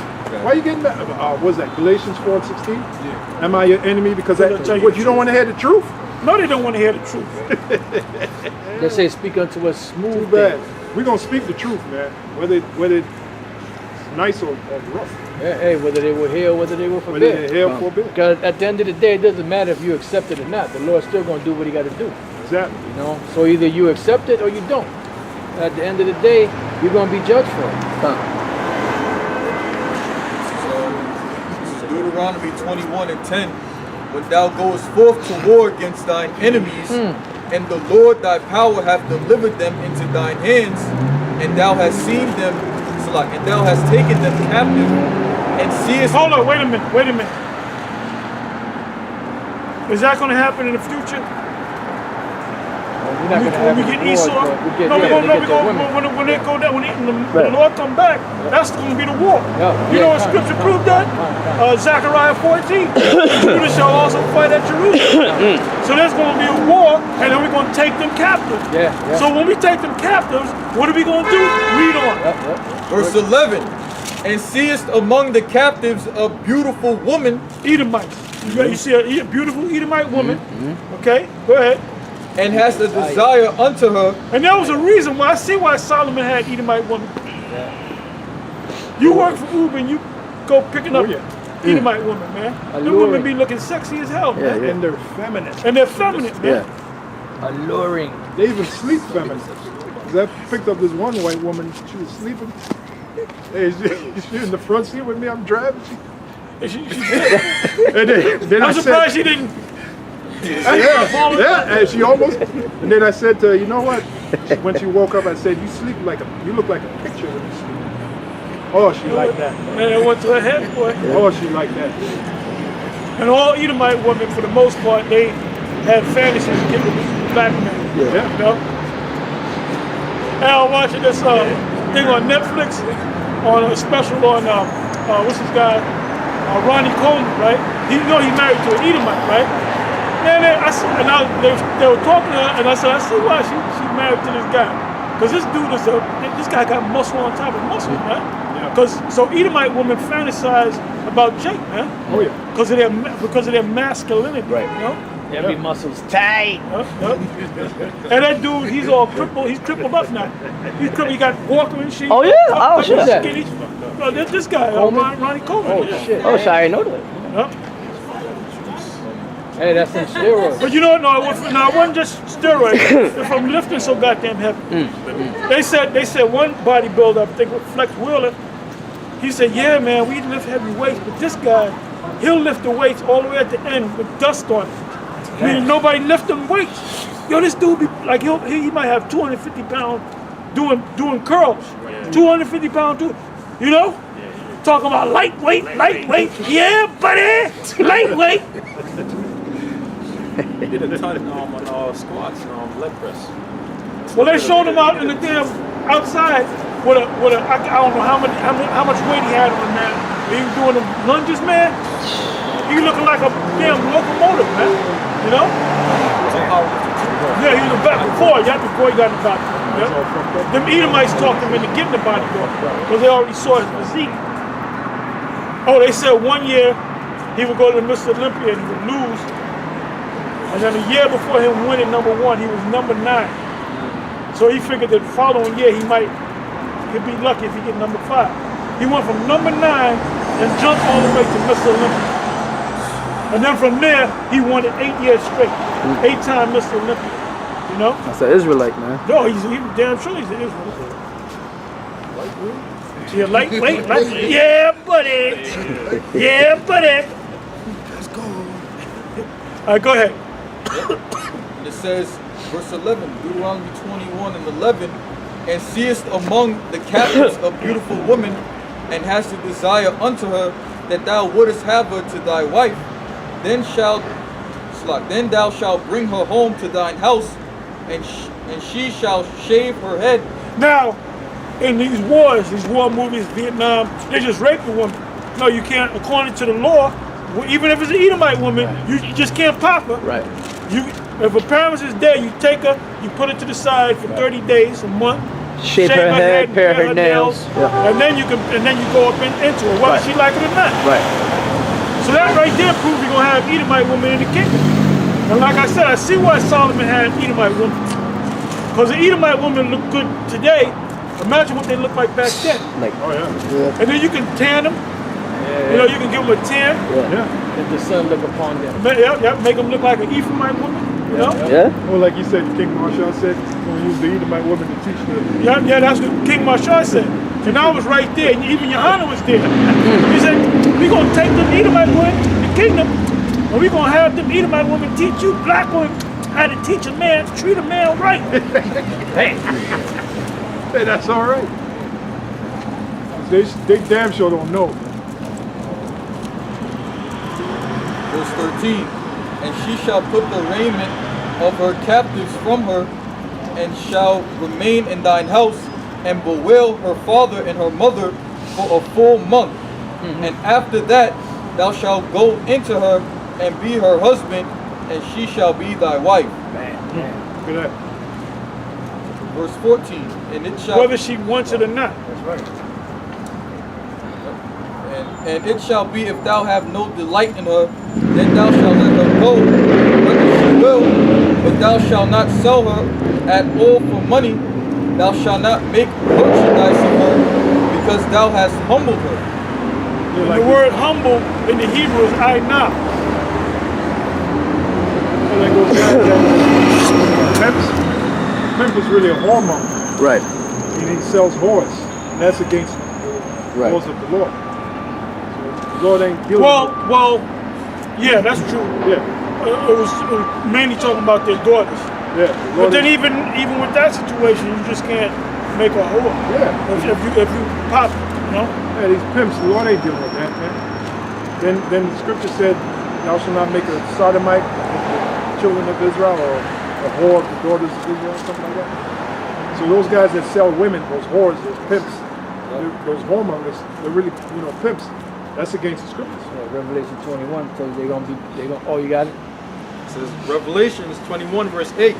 Why are you getting mad? What's that, Galatians 4:16? Yeah. Am I your enemy because They'll tell you what, the you don't want to hear the truth? No, they don't want to hear the truth. They say speak unto us smooth. Too bad. We're going to speak the truth, man. Whether it's nice or rough. Hey, whether they will hear or whether they will Whether forbid. they hear or forbid. Because at the end of the day, it doesn't matter if you accept it or not. The Lord's still going to do what he got to do. Exactly. You know? So either you accept it or you don't. At the end of the day, you're going to be judged for it. This is Deuteronomy 21:10. When thou goest forth to war against thine enemies, and the Lord thy power hath delivered them into thine hands, and thou hast seen them, and thou hast taken them captive, and seest. Hold on, wait a minute. Is that going to happen in the future? We're not going to have When we any get wars, Esau? but we get, No, yeah, we they gonna, get their women. when they go down, when the Lord come back, that's going to be the war. Yeah, You yeah, know what right, scripture right, proved that? Zechariah 14. Judah shall also fight at Jerusalem. So there's going to be a war, and then we're going to take them captive. Yeah. So when we take them captives, what are we going to do? Read on. Verse 11. And seest among the captives a beautiful woman, Edomites. You see a beautiful Edomite woman. Okay, go ahead. and hast a desire unto her. And there was a reason why. I see why Solomon had Edomite women. You work for Uber and you go picking up Edomite women, man. The women be looking sexy as hell, man. And they're feminine. And they're feminine, man. Alluring. They even sleep feminine. 'Cause I picked up this one white woman, she was sleeping. Hey, she in the front seat with me, I'm driving. And she And then I'm I surprised said, she didn't. yeah, and she almost, and then I said to her, you know what? When she woke up, I said, you look like a picture when you sleep. Oh, she like that. And it went to her head, boy. Oh, she like that. And all Edomite women, for the most part, they had fantasies of getting with black men. Yeah. You know? And I was watching this thing on Netflix, on a special on, what's this guy? Ronnie Coleman, right? He's married to an Edomite, right? And they were talking to her, and I said, I see why she's married to this guy. Because this dude this guy got muscle on top of muscle, right? So Edomite women fantasize about Jake, man. Oh yeah. Because of their masculinity, right? You know? Every muscle's tight. And that dude, he's all crippled. He's crippled up now. He's crippled. He got walker and shit. Oh, yeah? Oh, shit. Skinny. No, this guy, Ronnie Coleman. Oh, yeah. shit. Oh, sorry, I know that. Huh? Hey, that's some steroids. But you know, no, it wasn't just steroids. If I'm lifting so goddamn heavy. They said one bodybuilder, I think with Flex Wheeler, he said, yeah, man, we lift heavy weights, but this guy, he'll lift the weights all the way at the end with dust on it. Meaning nobody lift them weights. Yo, this dude be like, he might have 250 pounds doing curls. 250 pounds, you know? Talking about lightweight. Yeah, buddy, lightweight. Did a ton on squats and leg press. Well, they showed him out in the damn outside with a I don't know how much weight he had on that. He was doing the lunges, man. He looking like a damn locomotive, man. You know? Yeah, he was a back before. Before he got in the body. Yeah? Them Edomites talked him into getting the bodyguard because they already saw his physique. Oh, they said 1 year he would go to Mr. Olympia and he would lose. And then a year before him winning number 1, he was number 9. So he figured that the following year he'd be lucky if he get number 5. He went from number 9 and jumped all the way to Mr. Olympia. And then from there, he won it 8 years straight. 8-time Mr. Olympia. You know? That's an Israelite, man. No, he's damn sure he's an Israelite. Yeah, lightweight. Yeah, buddy. Yeah, buddy. Let's go. All right, go ahead. And it says, verse 11, Deuteronomy 21:11, and seest among the captives a beautiful woman, and hast a desire unto her, that thou wouldest have her to thy wife, then thou shalt bring her home to thine house, and she shall shave her head. Now, in these war movies, Vietnam, they just rape the woman. No, you can't, according to the law, even if it's an Edomite woman, you just can't pop her. Right. If a parent is dead, you take her, you put her to the side for 30 days, a month. Shave her head, pair her nails. Yeah. And then you go up into her, whether she like it or not. Right. So that right there proves you're gonna have Edomite women in the kingdom. And like I said, I see why Solomon had Edomite women. Because the Edomite women look good today. Imagine what they look like back then. Like, Oh yeah. And then you can tan them. Yeah. You know, you can give them a tan. Yeah. Let the sun look upon them. Make them look like an Ephraimite woman. You know? yeah. Well, like you said, King Marshall said, gonna use the Edomite woman to teach them. Yeah, that's what King Marshall said. And I was right there, and even Johanna was there. He said, we're going to take them Edomite women, the kingdom, and we're going to have them Edomite women teach you black women how to teach a man, treat a man right. Hey, that's all right. They damn sure don't know. Verse 13, and she shall put the raiment of her captives from her, and shall remain in thine house, and bewail her father and her mother for a full month. And after that thou shalt go into her, and be her husband, and she shall be thy wife. Look at that. Verse 14, and it shall Whether she wants it or not. That's right. and it shall be, if thou have no delight in her, then thou shalt let her go, whether she will, but thou shalt not sell her at all for money. Thou shalt not make merchandise of her, because thou hast humbled her. Yeah, The word humble in the Hebrew is ainah. And then goes back that pimp is really a whoremonger. Right. And he sells whores. And that's against the Right. laws of the Lord. So the Lord ain't dealing with Well, yeah, that's true. Yeah, It was mainly talking about their daughters. yeah. The But Lord then ain't- even with that situation, you just can't make a whore. Yeah. If you pop it, you know. Yeah, these pimps, the Lord ain't dealing with that, man. Then the scripture said, thou shalt not make a sodomite of the children of Israel, or a whore of the daughters of Israel, something like that. So those guys that sell women, those whores, those pimps, those whoremongers, they're really, pimps. That's against the scriptures. Yeah, Revelation 21 tells you oh, you got it? It says Revelations 21 verse 8,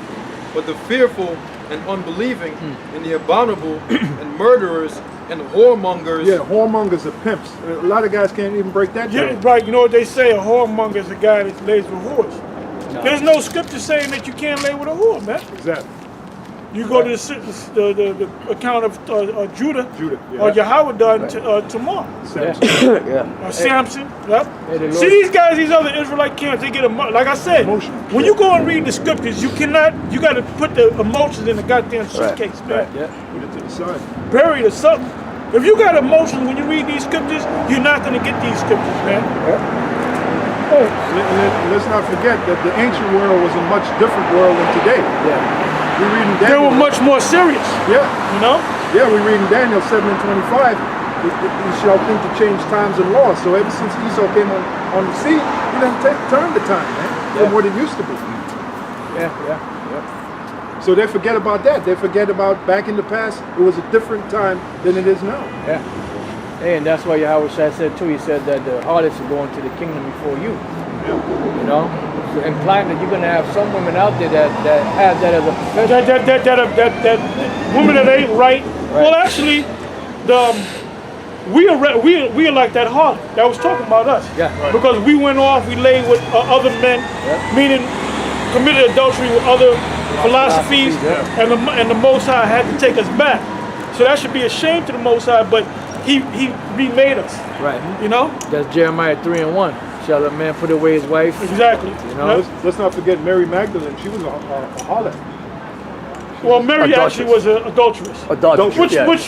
but the fearful and unbelieving and the abominable and murderers and whoremongers. Yeah, whoremongers are pimps. A lot of guys can't even break that Yeah, down. right. You know what they say? A whoremonger is a guy that lays with whores. No. There's no scripture saying that you can't lay with a whore, man. Exactly. You go to the account of Judah, yeah. or Yahweh and Tamar. Samson. Yeah. Samson, yep. Hey, the See Lord- these guys, these other Israelite camps, they get like I said, Emotion. when you go and read the scriptures, you got to put the emotions in the goddamn suitcase, man. Yeah. Put it to the side. Bury it or something. If you got emotions when you read these scriptures, you're not going to get these scriptures, man. Let's not forget that the ancient world was a much different world than today. Yeah. We read in They Daniel. were much more serious, Yeah, you know? yeah. We read in Daniel 7:25. You shall think to change times and laws. So ever since Esau came on the scene, he done turned the time, man, from what it used to be. Yeah. So they forget about that. They forget about back in the past. It was a different time than it is now. Yeah. Hey, and that's why Yahweh Shai said too. He said that the harlots will go into the kingdom before you. You know, so implying that you're gonna have some women out there that have that as a profession. That women that ain't right. Well, actually, we are like that harlot that was talking about us. Yeah. Right. Because we went off, we laid with other men, meaning committed adultery with other philosophies, and the Most High had to take us back. So that should be a shame to the Most High, but He remade us. Right. You know? That's Jeremiah 3:1. Shall a man put away his wife? Exactly. You know? Let's not forget Mary Magdalene. She was a harlot. Well, Mary Adulteress. actually was an adulteress. Adultery. Which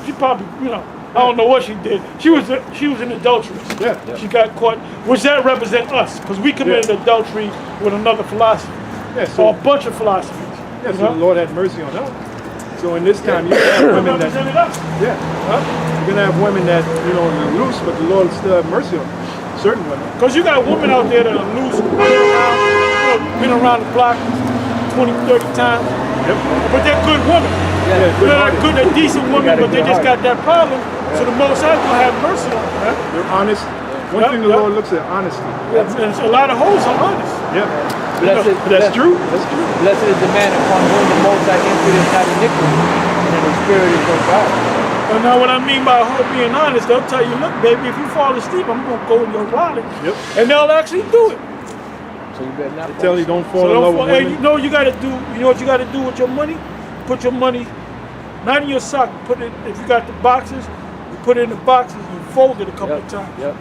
she probably, I don't know what she did. She was an adulteress. Yeah. She got caught, which that represent us, because we committed adultery with another philosophy, Yeah. or So a bunch of philosophies. yeah. you So know? the Lord had mercy on us. So in this time, you have women that Represented us. you're gonna have women that are loose, but the Lord still have mercy on them. Certain women. Because you got women out there that are loose, been around the block 20, 30 times, Yep. but they're good women. Yeah. They're decent women, got a but they good just heart. got that problem. So the Most High gonna have mercy on them. They're honest. One thing the Lord looks at, honesty. And a lot of hoes are honest. Yeah. Blessed, That's true. That's true. Blessed is the man upon whom the Most High imputed is not iniquity, and the Spirit is of God. And now what I mean by a hoe being honest, they'll tell you, look, baby, if you fall asleep, I'm going to go in your wallet. Yep. And they'll actually do it. So you better not. Tell you don't fall So in love don't with fall, hey, women. you know what you got to do? You know what you got to do with your money? Put your money, not in your sock, put it, if you got the boxes, you put it in the boxes, you fold it a couple of times. Yep.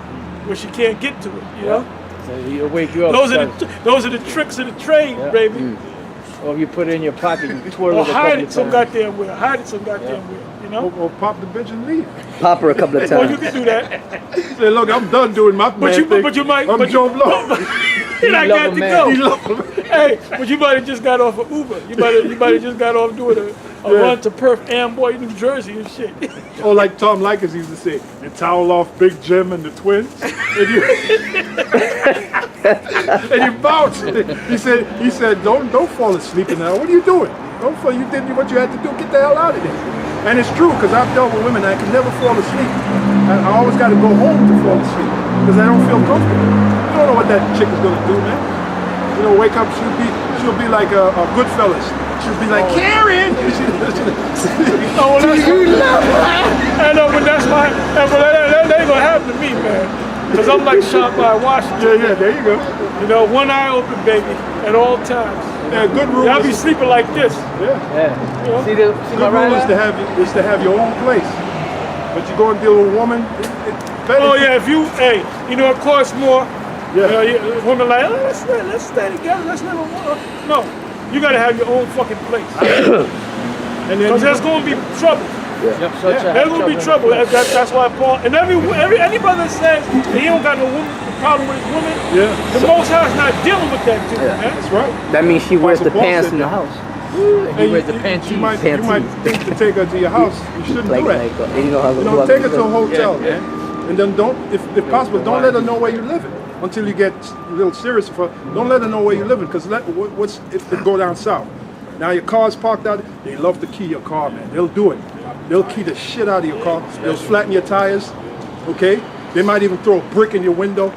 Where she can't get to it, you know? So he'll wake you up. Those are the tricks of the trade, Yeah. baby. Or if you put it in your pocket, you twirl Or it a hide couple it of some times. goddamn well. Hide it some goddamn well, you know? Or pop the bitch and leave. Pop her a couple of Or you times. can do that. Say, look, I'm done doing my man thing. But you might. I'm but Joe you, Blow. and I love got a to man. go. He love him. Hey, but you might have just got off of Uber. You might have just got off doing a run to Perth Amboy, New Jersey and shit. Or like Tom Likers used to say, the towel off Big Jim and the twins. And you, and you bounce. He said, don't fall asleep in there. What are you doing? Don't fall. You did what you had to do. Get the hell out of there. And it's true, because I've dealt with women, I can never fall asleep. I always got to go home to fall asleep, because I don't feel comfortable. You don't know what that chick is going to do, man. You know, wake up, she'll be like a Goodfellas. She'll be like, Karen! Oh, well, that's I know, but that's why. That ain't gonna happen to me, man. Because I'm like shot by Washington. Yeah, there you go. You know, one eye open, baby, at all times. Yeah, good rule Y'all be is, sleeping like this. yeah. Yeah. You know? See my Good right rule is eye? to have your own place. But you go and deal with a woman, better. Oh yeah, if you, hey, you know, it costs more. Yeah. You know, women like, oh, let's stay together, let's live a No, you gotta have your own fucking place. And then Because there's gonna be trouble. Yep, such a There's gonna be trouble. That's why Paul, and anybody that says that he don't got no problem with his woman, yeah, the Most High's not dealing with that dude, Yeah. man. that's right. That means she wears the Apostle Paul pants said in the that. house. He wears the panties. You might Panties. think to take her to your house. You shouldn't Like, do that. you know how You know, take her to a hotel, man. And then if possible, don't let her know where you're living until you get a little serious with her. Don't let her know where you're living, because what's if they go down south? Now your car's parked out. They love to key your car, man. They'll do it. They'll key the shit out of your car. They'll flatten your tires. Okay? They might even throw a brick in your window.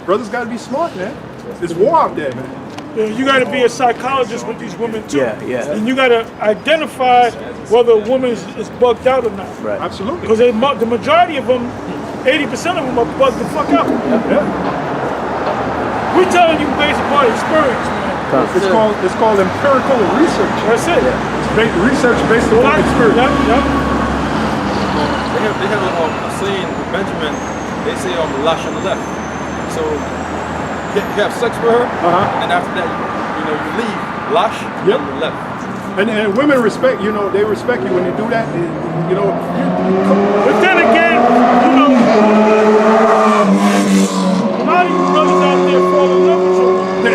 Brothers got to be smart, man. There's war out there, man. You know, you gotta be a psychologist with these women too. Yeah, yeah. And you gotta identify whether a woman is bugged out or not. Right. Absolutely. Because the majority of them, 80% of them are bugged the fuck out. Yeah. We're telling you based upon experience, man. It's called empirical research. That's it. It's research based Well, upon experience. Yep. They have a saying with Benjamin. They say lash on the left. So you have sex with her, and after that, you leave lash Yep. on the left. And women respect, they respect you when you do that. But then again, a lot of you brothers out there fall in love with your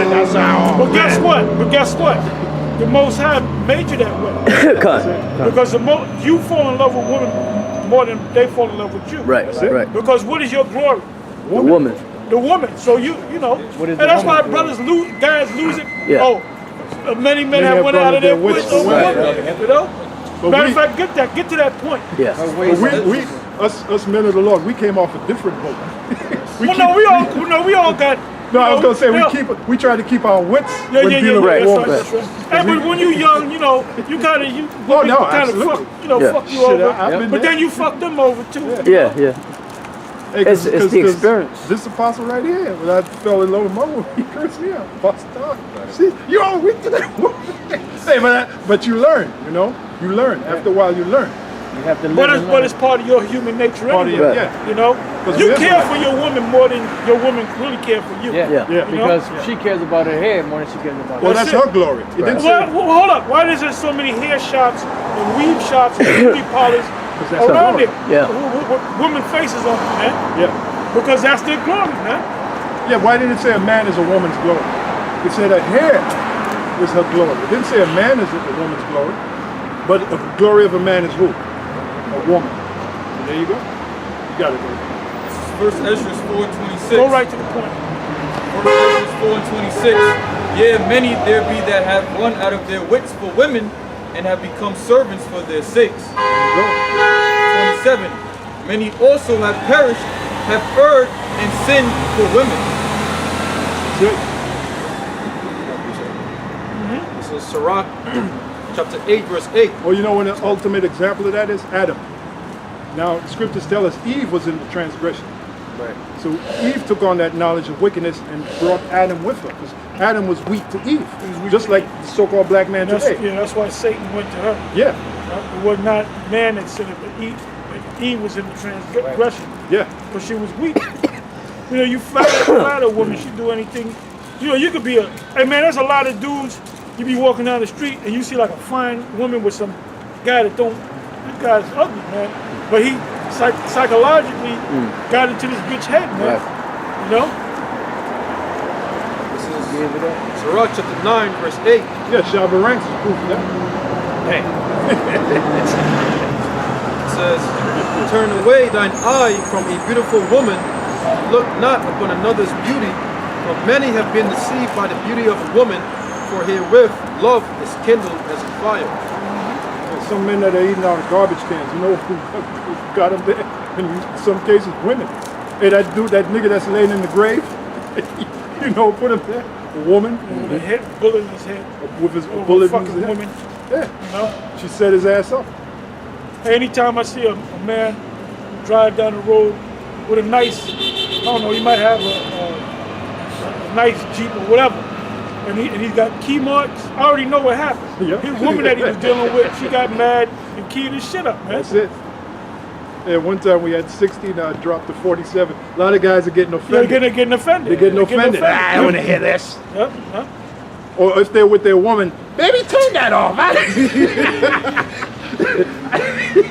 That's how. But guess what? The Most High made you that way. Because you fall in love with women more than they fall in love with you. Right, right. Because what is your glory? The woman. The woman. So you know. What is And the that's why woman? guys lose it. Yeah. Oh, many men have went out of their wits over Right. women. You know? But Matter we- of fact, get to that point. Yes. Us men of the Lord, we came off a different boat. We all got. No, I was gonna say yeah. we try to keep our wits Yeah, when yeah, dealing yeah, with that's women. right. Hey, but when you young, you kind of Oh, no, kind of absolutely. fuck you Shit, over. I've been But there. then you fuck them over too. Yeah, yeah. Hey, It's the experience. This apostle right here, when I fell in love with my woman, he cursed me out. Pastor, see, you're all weak to that woman. Hey, but you learn, you learn. After a while, you learn. You have to live But and it's learn. part of your human nature Part of anyway. your, yeah. You know, 'Cause you we care Israelites. for your woman more than your woman really care for you. Yeah. Yeah. Yeah. Because she cares about her hair more than she cares about Well, her. that's That's her glory. It didn't say Well, hold up. Why is there so many hair shops and weave shops and beauty parlors that's around her it? Yeah. With women faces on it, man. yeah. Because that's their glory, man. Yeah, why didn't it say a man is a woman's glory? It said a hair is her glory. It didn't say a man is a woman's glory. But the glory of a man is who? A woman. And there you go. You got it, baby. First Ezra 4:26. Go right to the point. First Ezra 4:26. Yeah, many there be that have run out of their wits for women and have become servants for their sakes. There you go. 27. Many also have perished have erred and sinned for women. That's it. This is Sirach chapter 8, verse 8. Well, you know when the ultimate example of that is Adam. Now, scriptures tell us Eve was in the transgression. Right. So Eve took on that knowledge of wickedness and brought Adam with her. 'Cause Adam was weak to Eve, just like the so-called black man today. That's why Satan went to her. Yeah, It was not man that sinned, but Eve was in the transgression. yeah. But she was weak. You know, you flatter a woman, she do anything. You know, you could be hey man, there's a lot of dudes, you be walking down the street and you see like a fine woman with some guy that this guy's ugly, man. But he psychologically got into this bitch head, man. Right. You know? This is Sirach chapter 9, verse 8. Yeah, Shabba Ranks is proof of that. It says, turn away thine eye from a beautiful woman, look not upon another's beauty, for many have been deceived by the beauty of a woman, for herewith love is kindled as a fire. There's some men that are eating out of garbage cans. You know who got them there? In some cases, women. Hey, that dude, that nigga that's laying in the grave, you know, put him there. A woman With a head, bullet in his head. with his Over a bullet in fucking his head. woman. Yeah, You know? she set his ass up. Anytime I see a man drive down the road with a nice, I don't know, he might have a nice Jeep or whatever, and he's got key marks, I already know what happened. Yep. His woman that he was dealing with, she got mad and keyed his shit up, man. That's it. Yeah, one time we had 60, now it dropped to 47. A lot of guys are getting They're offended. getting offended. They're getting offended. I don't want to hear this. Yep, yep. Or if they're with their woman, baby, turn that off.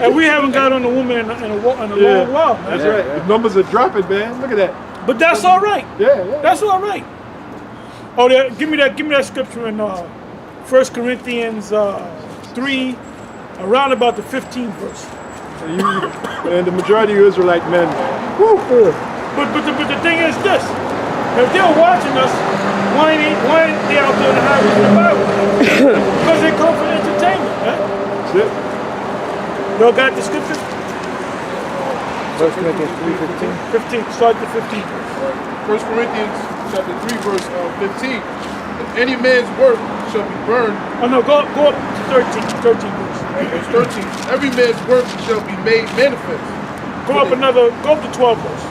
And we haven't got on a woman in a long while, man. That's right. The numbers are dropping, man. Look at that. But that's all right. Yeah, yeah. That's all right. Oh, give me that scripture in 1 Corinthians 3, around about the 15th verse. And the majority of Israelite men, woo, But the thing is this: if they're watching us, why ain't they out there in the highways with the Bible? Because they come for entertainment, man. that's it. Y'all got the scripture? 1 Corinthians 3:15. 15. Start the 15th. 1 Corinthians chapter 3, verse 15. If any man's work shall be burned, Oh no, go up to 13 verse. verse 13, every man's work shall be made manifest. Go up to 12 verse.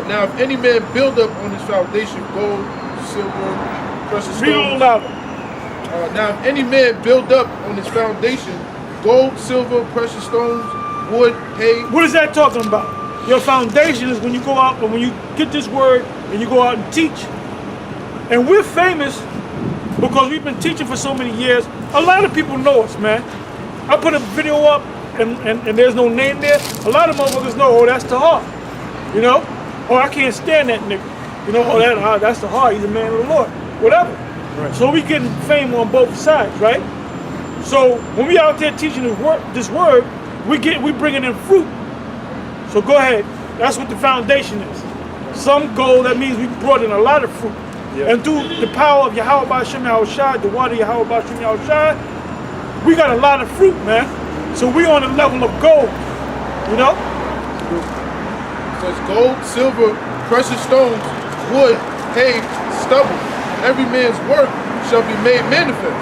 Now if any man build up on his foundation gold, silver, precious Read a little stones. louder. Now if any man build up on his foundation gold, silver, precious stones, wood, hay. What is that talking about? Your foundation is when you go out and when you get this word and you go out and teach. And we're famous because we've been teaching for so many years. A lot of people know us, man. I put a video up and there's no name there. A lot of motherfuckers know, oh, that's Tahar. You know? Oh, I can't stand that nigga. You know, oh, that's Tahar. He's a man of the Lord. Whatever. Right. So we getting fame on both sides, right? So when we out there teaching this word, we bringing in fruit. So go ahead. That's what the foundation is. Some gold, that means we brought in a lot of fruit. Yeah. And through the power of Yahweh B'Shem Yahushai, the water of Yahweh B'Shem Yahushai, we got a lot of fruit, man. So we on the level of gold, you know? So it's gold, silver, precious stones, wood, hay, stubble. Every man's work shall be made manifest.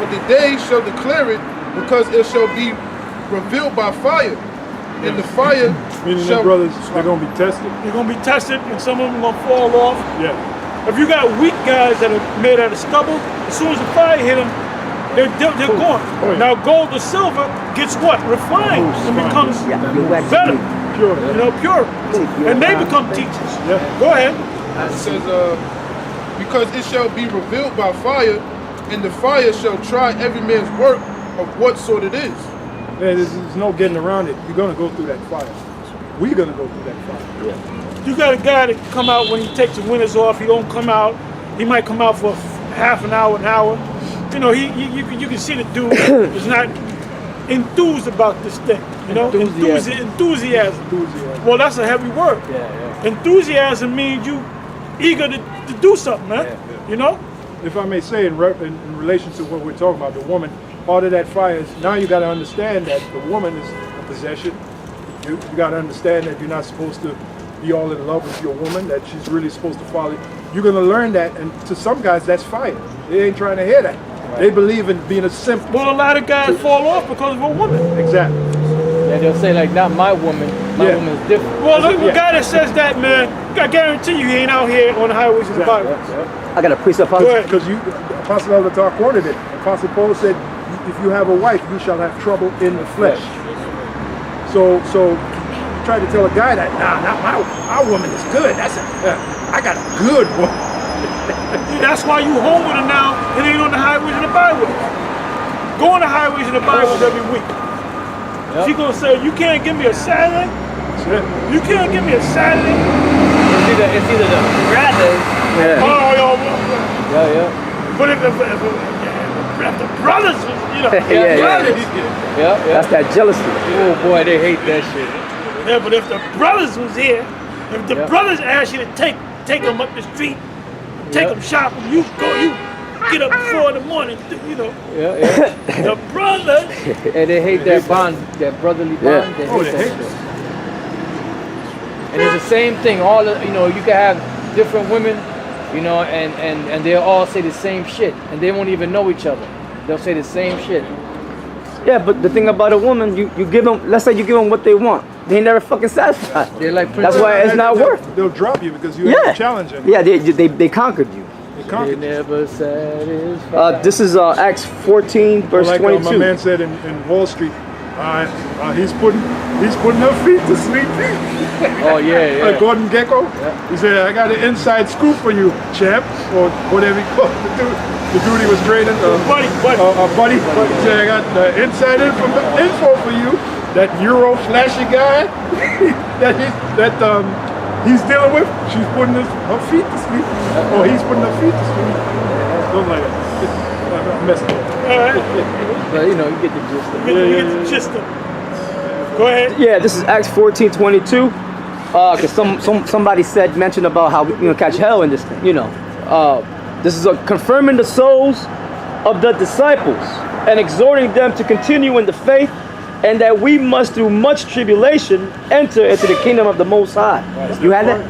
For the day shall declare it, because it shall be revealed by fire. And the fire Meaning shall... their brothers, they're going to be tested. They're going to be tested and some of them going to fall off. Yeah. If you got weak guys that are made out of stubble, as soon as the fire hit them, they're gone. Oh, yeah. Now gold or silver gets what? Refined and becomes better. Pure. You know, pure. And they become teachers. Yeah. Go ahead. It says, because it shall be revealed by fire, and the fire shall try every man's work of what sort it is. Man, there's no getting around it. You're going to go through that fire. We're going to go through that fire. Yeah. You got a guy that come out when he takes the winters off. He don't come out. He might come out for half an hour, You know, you can see the dude is not enthused about this thing. You know, enthusiasm. Well, that's a heavy word. Yeah. Enthusiasm means you eager to do something, man. Yeah. You know. If I may say, in relation to what we're talking about, the woman, part of that fire is, now you got to understand that the woman is a possession. You got to understand that you're not supposed to be all in love with your woman, that she's really supposed to follow you. You're gonna learn that, and to some guys that's fire. They ain't trying to hear that. They believe in being a simp. Well, a lot of guys fall off because of a woman. Exactly. Yeah, they'll say like, not my woman. My Yeah. woman's different. Well, look, Yeah. a guy that says that, man, I guarantee you he ain't out here on the highways and the byways. I got a precept. Go ahead. Because Apostle Elder Talk quoted it. Apostle Paul said, if you have a wife, you shall have trouble in the flesh. So you try to tell a guy that, nah, not my woman is good. I got a good woman. That's why you home with her now. It ain't on the highways and the byways. Go on the highways and the byways every week. She gonna say, you can't give me a Saturday? You can't give me a Saturday? It's either the brothers. Yeah. Oh, yo, Yeah. but if the brothers was, you know, Yeah. Yeah. That's that jealousy. Oh boy, they hate that shit. yeah, but if the brothers was here, if the Yeah. brothers asked you to take them up the street, take them shopping, you get up 4 in the morning, you know. Yeah. The brothers, And they hate that bond, that brotherly bond. Yeah. They Oh, hate they that hate shit. And it's the same thing. All the, you know, you can have different women, you know, and they'll all say the same shit, and they won't even know each other. They'll say the same shit. Yeah, but the thing about a woman, you give them, let's say you give them what they want. They ain't never fucking satisfied. They're like That's why it's not worth it. They'll drop you because you Yeah. have a challenge. And Yeah, they conquered you. they They conquered you. never satisfied. This is Acts 14, verse Like my 22. man said in Wall Street, he's putting her feet to sleep. Oh yeah. Like Gordon Gekko. He said, I got an inside scoop for you, champ, or whatever he called the dude. The dude he was training. buddy. Buddy. He said, I got the inside info for you. That Euro flashy guy that he's dealing with, she's putting her feet to sleep. Or he's putting her feet to sleep. Something like that. I messed up. All right, But you know, you get the gist of it. you get the gist of it. Go ahead. Yeah, this is Acts 14, 22. Cause somebody mentioned about how we catch hell in this thing. This is confirming the souls of the disciples and exhorting them to continue in the faith, and that we must through much tribulation enter into the kingdom of the Most High. You had that?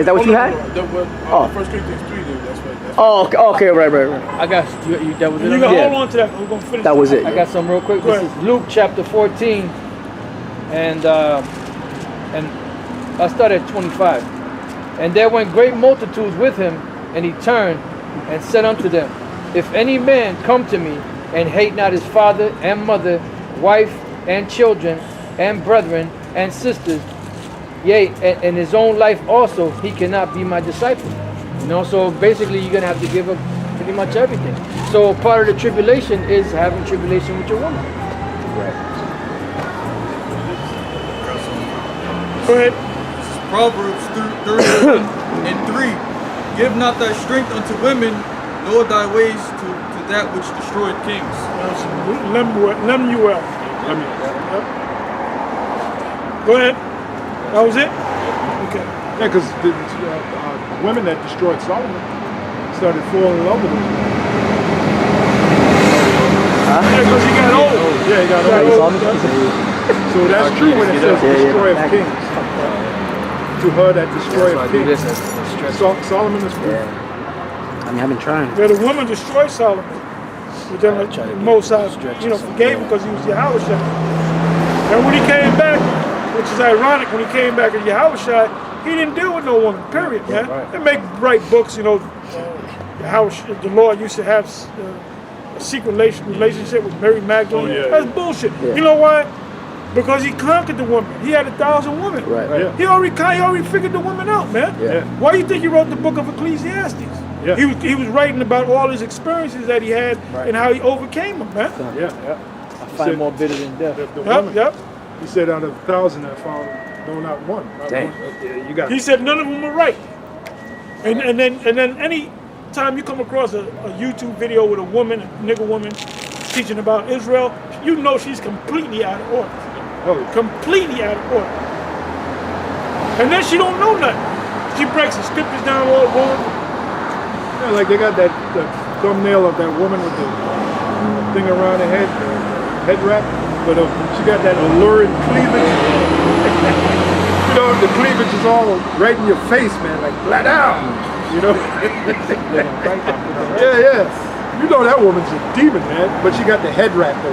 Is that what you had? Oh. 1 Corinthians 3, dude. That's right. Oh, okay, right. I got you. That was it. You got Yeah. hold on to that. We're gonna finish. That was it. I got some real quick. Go This ahead. is Luke chapter 14, and I start at 25. And there went great multitudes with him, and he turned and said unto them, If any man come to me and hate not his father and mother, wife and children and brethren and sisters, yea, and his own life also, he cannot be my disciple. So basically you're gonna have to give up pretty much everything. So part of the tribulation is having tribulation with your woman. Go ahead. Proverbs 31:3. Give not thy strength unto women, nor thy ways to that which destroyed kings. Lemuel. Yep. Go ahead. That was it? Okay. Yeah, because the women that destroyed Solomon started falling in love with him. Yeah, because he got old. Yeah, he got old. So that's true when it says destroyer of kings. To her that destroyer of Do this kings. as a stress. Solomon is good. I mean, I've been trying. Yeah, the woman destroyed Solomon. But then the Most High, forgave him because he was Yahushua. And when he came back, which is ironic, when he came back as Yahushua, he didn't deal with no woman, period, man. They write books, the Lord used to have a secret relationship with Mary Magdalene. Oh, yeah. That's bullshit. Yeah. You know why? Because he conquered the woman. He had 1,000 women. Right. Yeah. He already figured the woman out, man. Yeah. Why do you think he wrote the book of Ecclesiastes? Yeah. He was writing about all his experiences that he had and how he overcame them, man. Yeah. I find more bitter than death. The woman, Yep. he said out of 1,000 I found no not one. Not Dang. one. You got He said none of them were right. And then any time you come across a YouTube video with a woman, a nigger woman, teaching about Israel, you know she's completely out of order. Completely out of order. And then she don't know nothing. She breaks the scriptures down all wrong. Yeah, like they got that thumbnail of that woman with the thing around her head, head wrap, but she got that alluring cleavage. the cleavage is all right in your face, man, like flat out. You know? Yeah. You know that woman's a demon, man. But she got the head wrap though.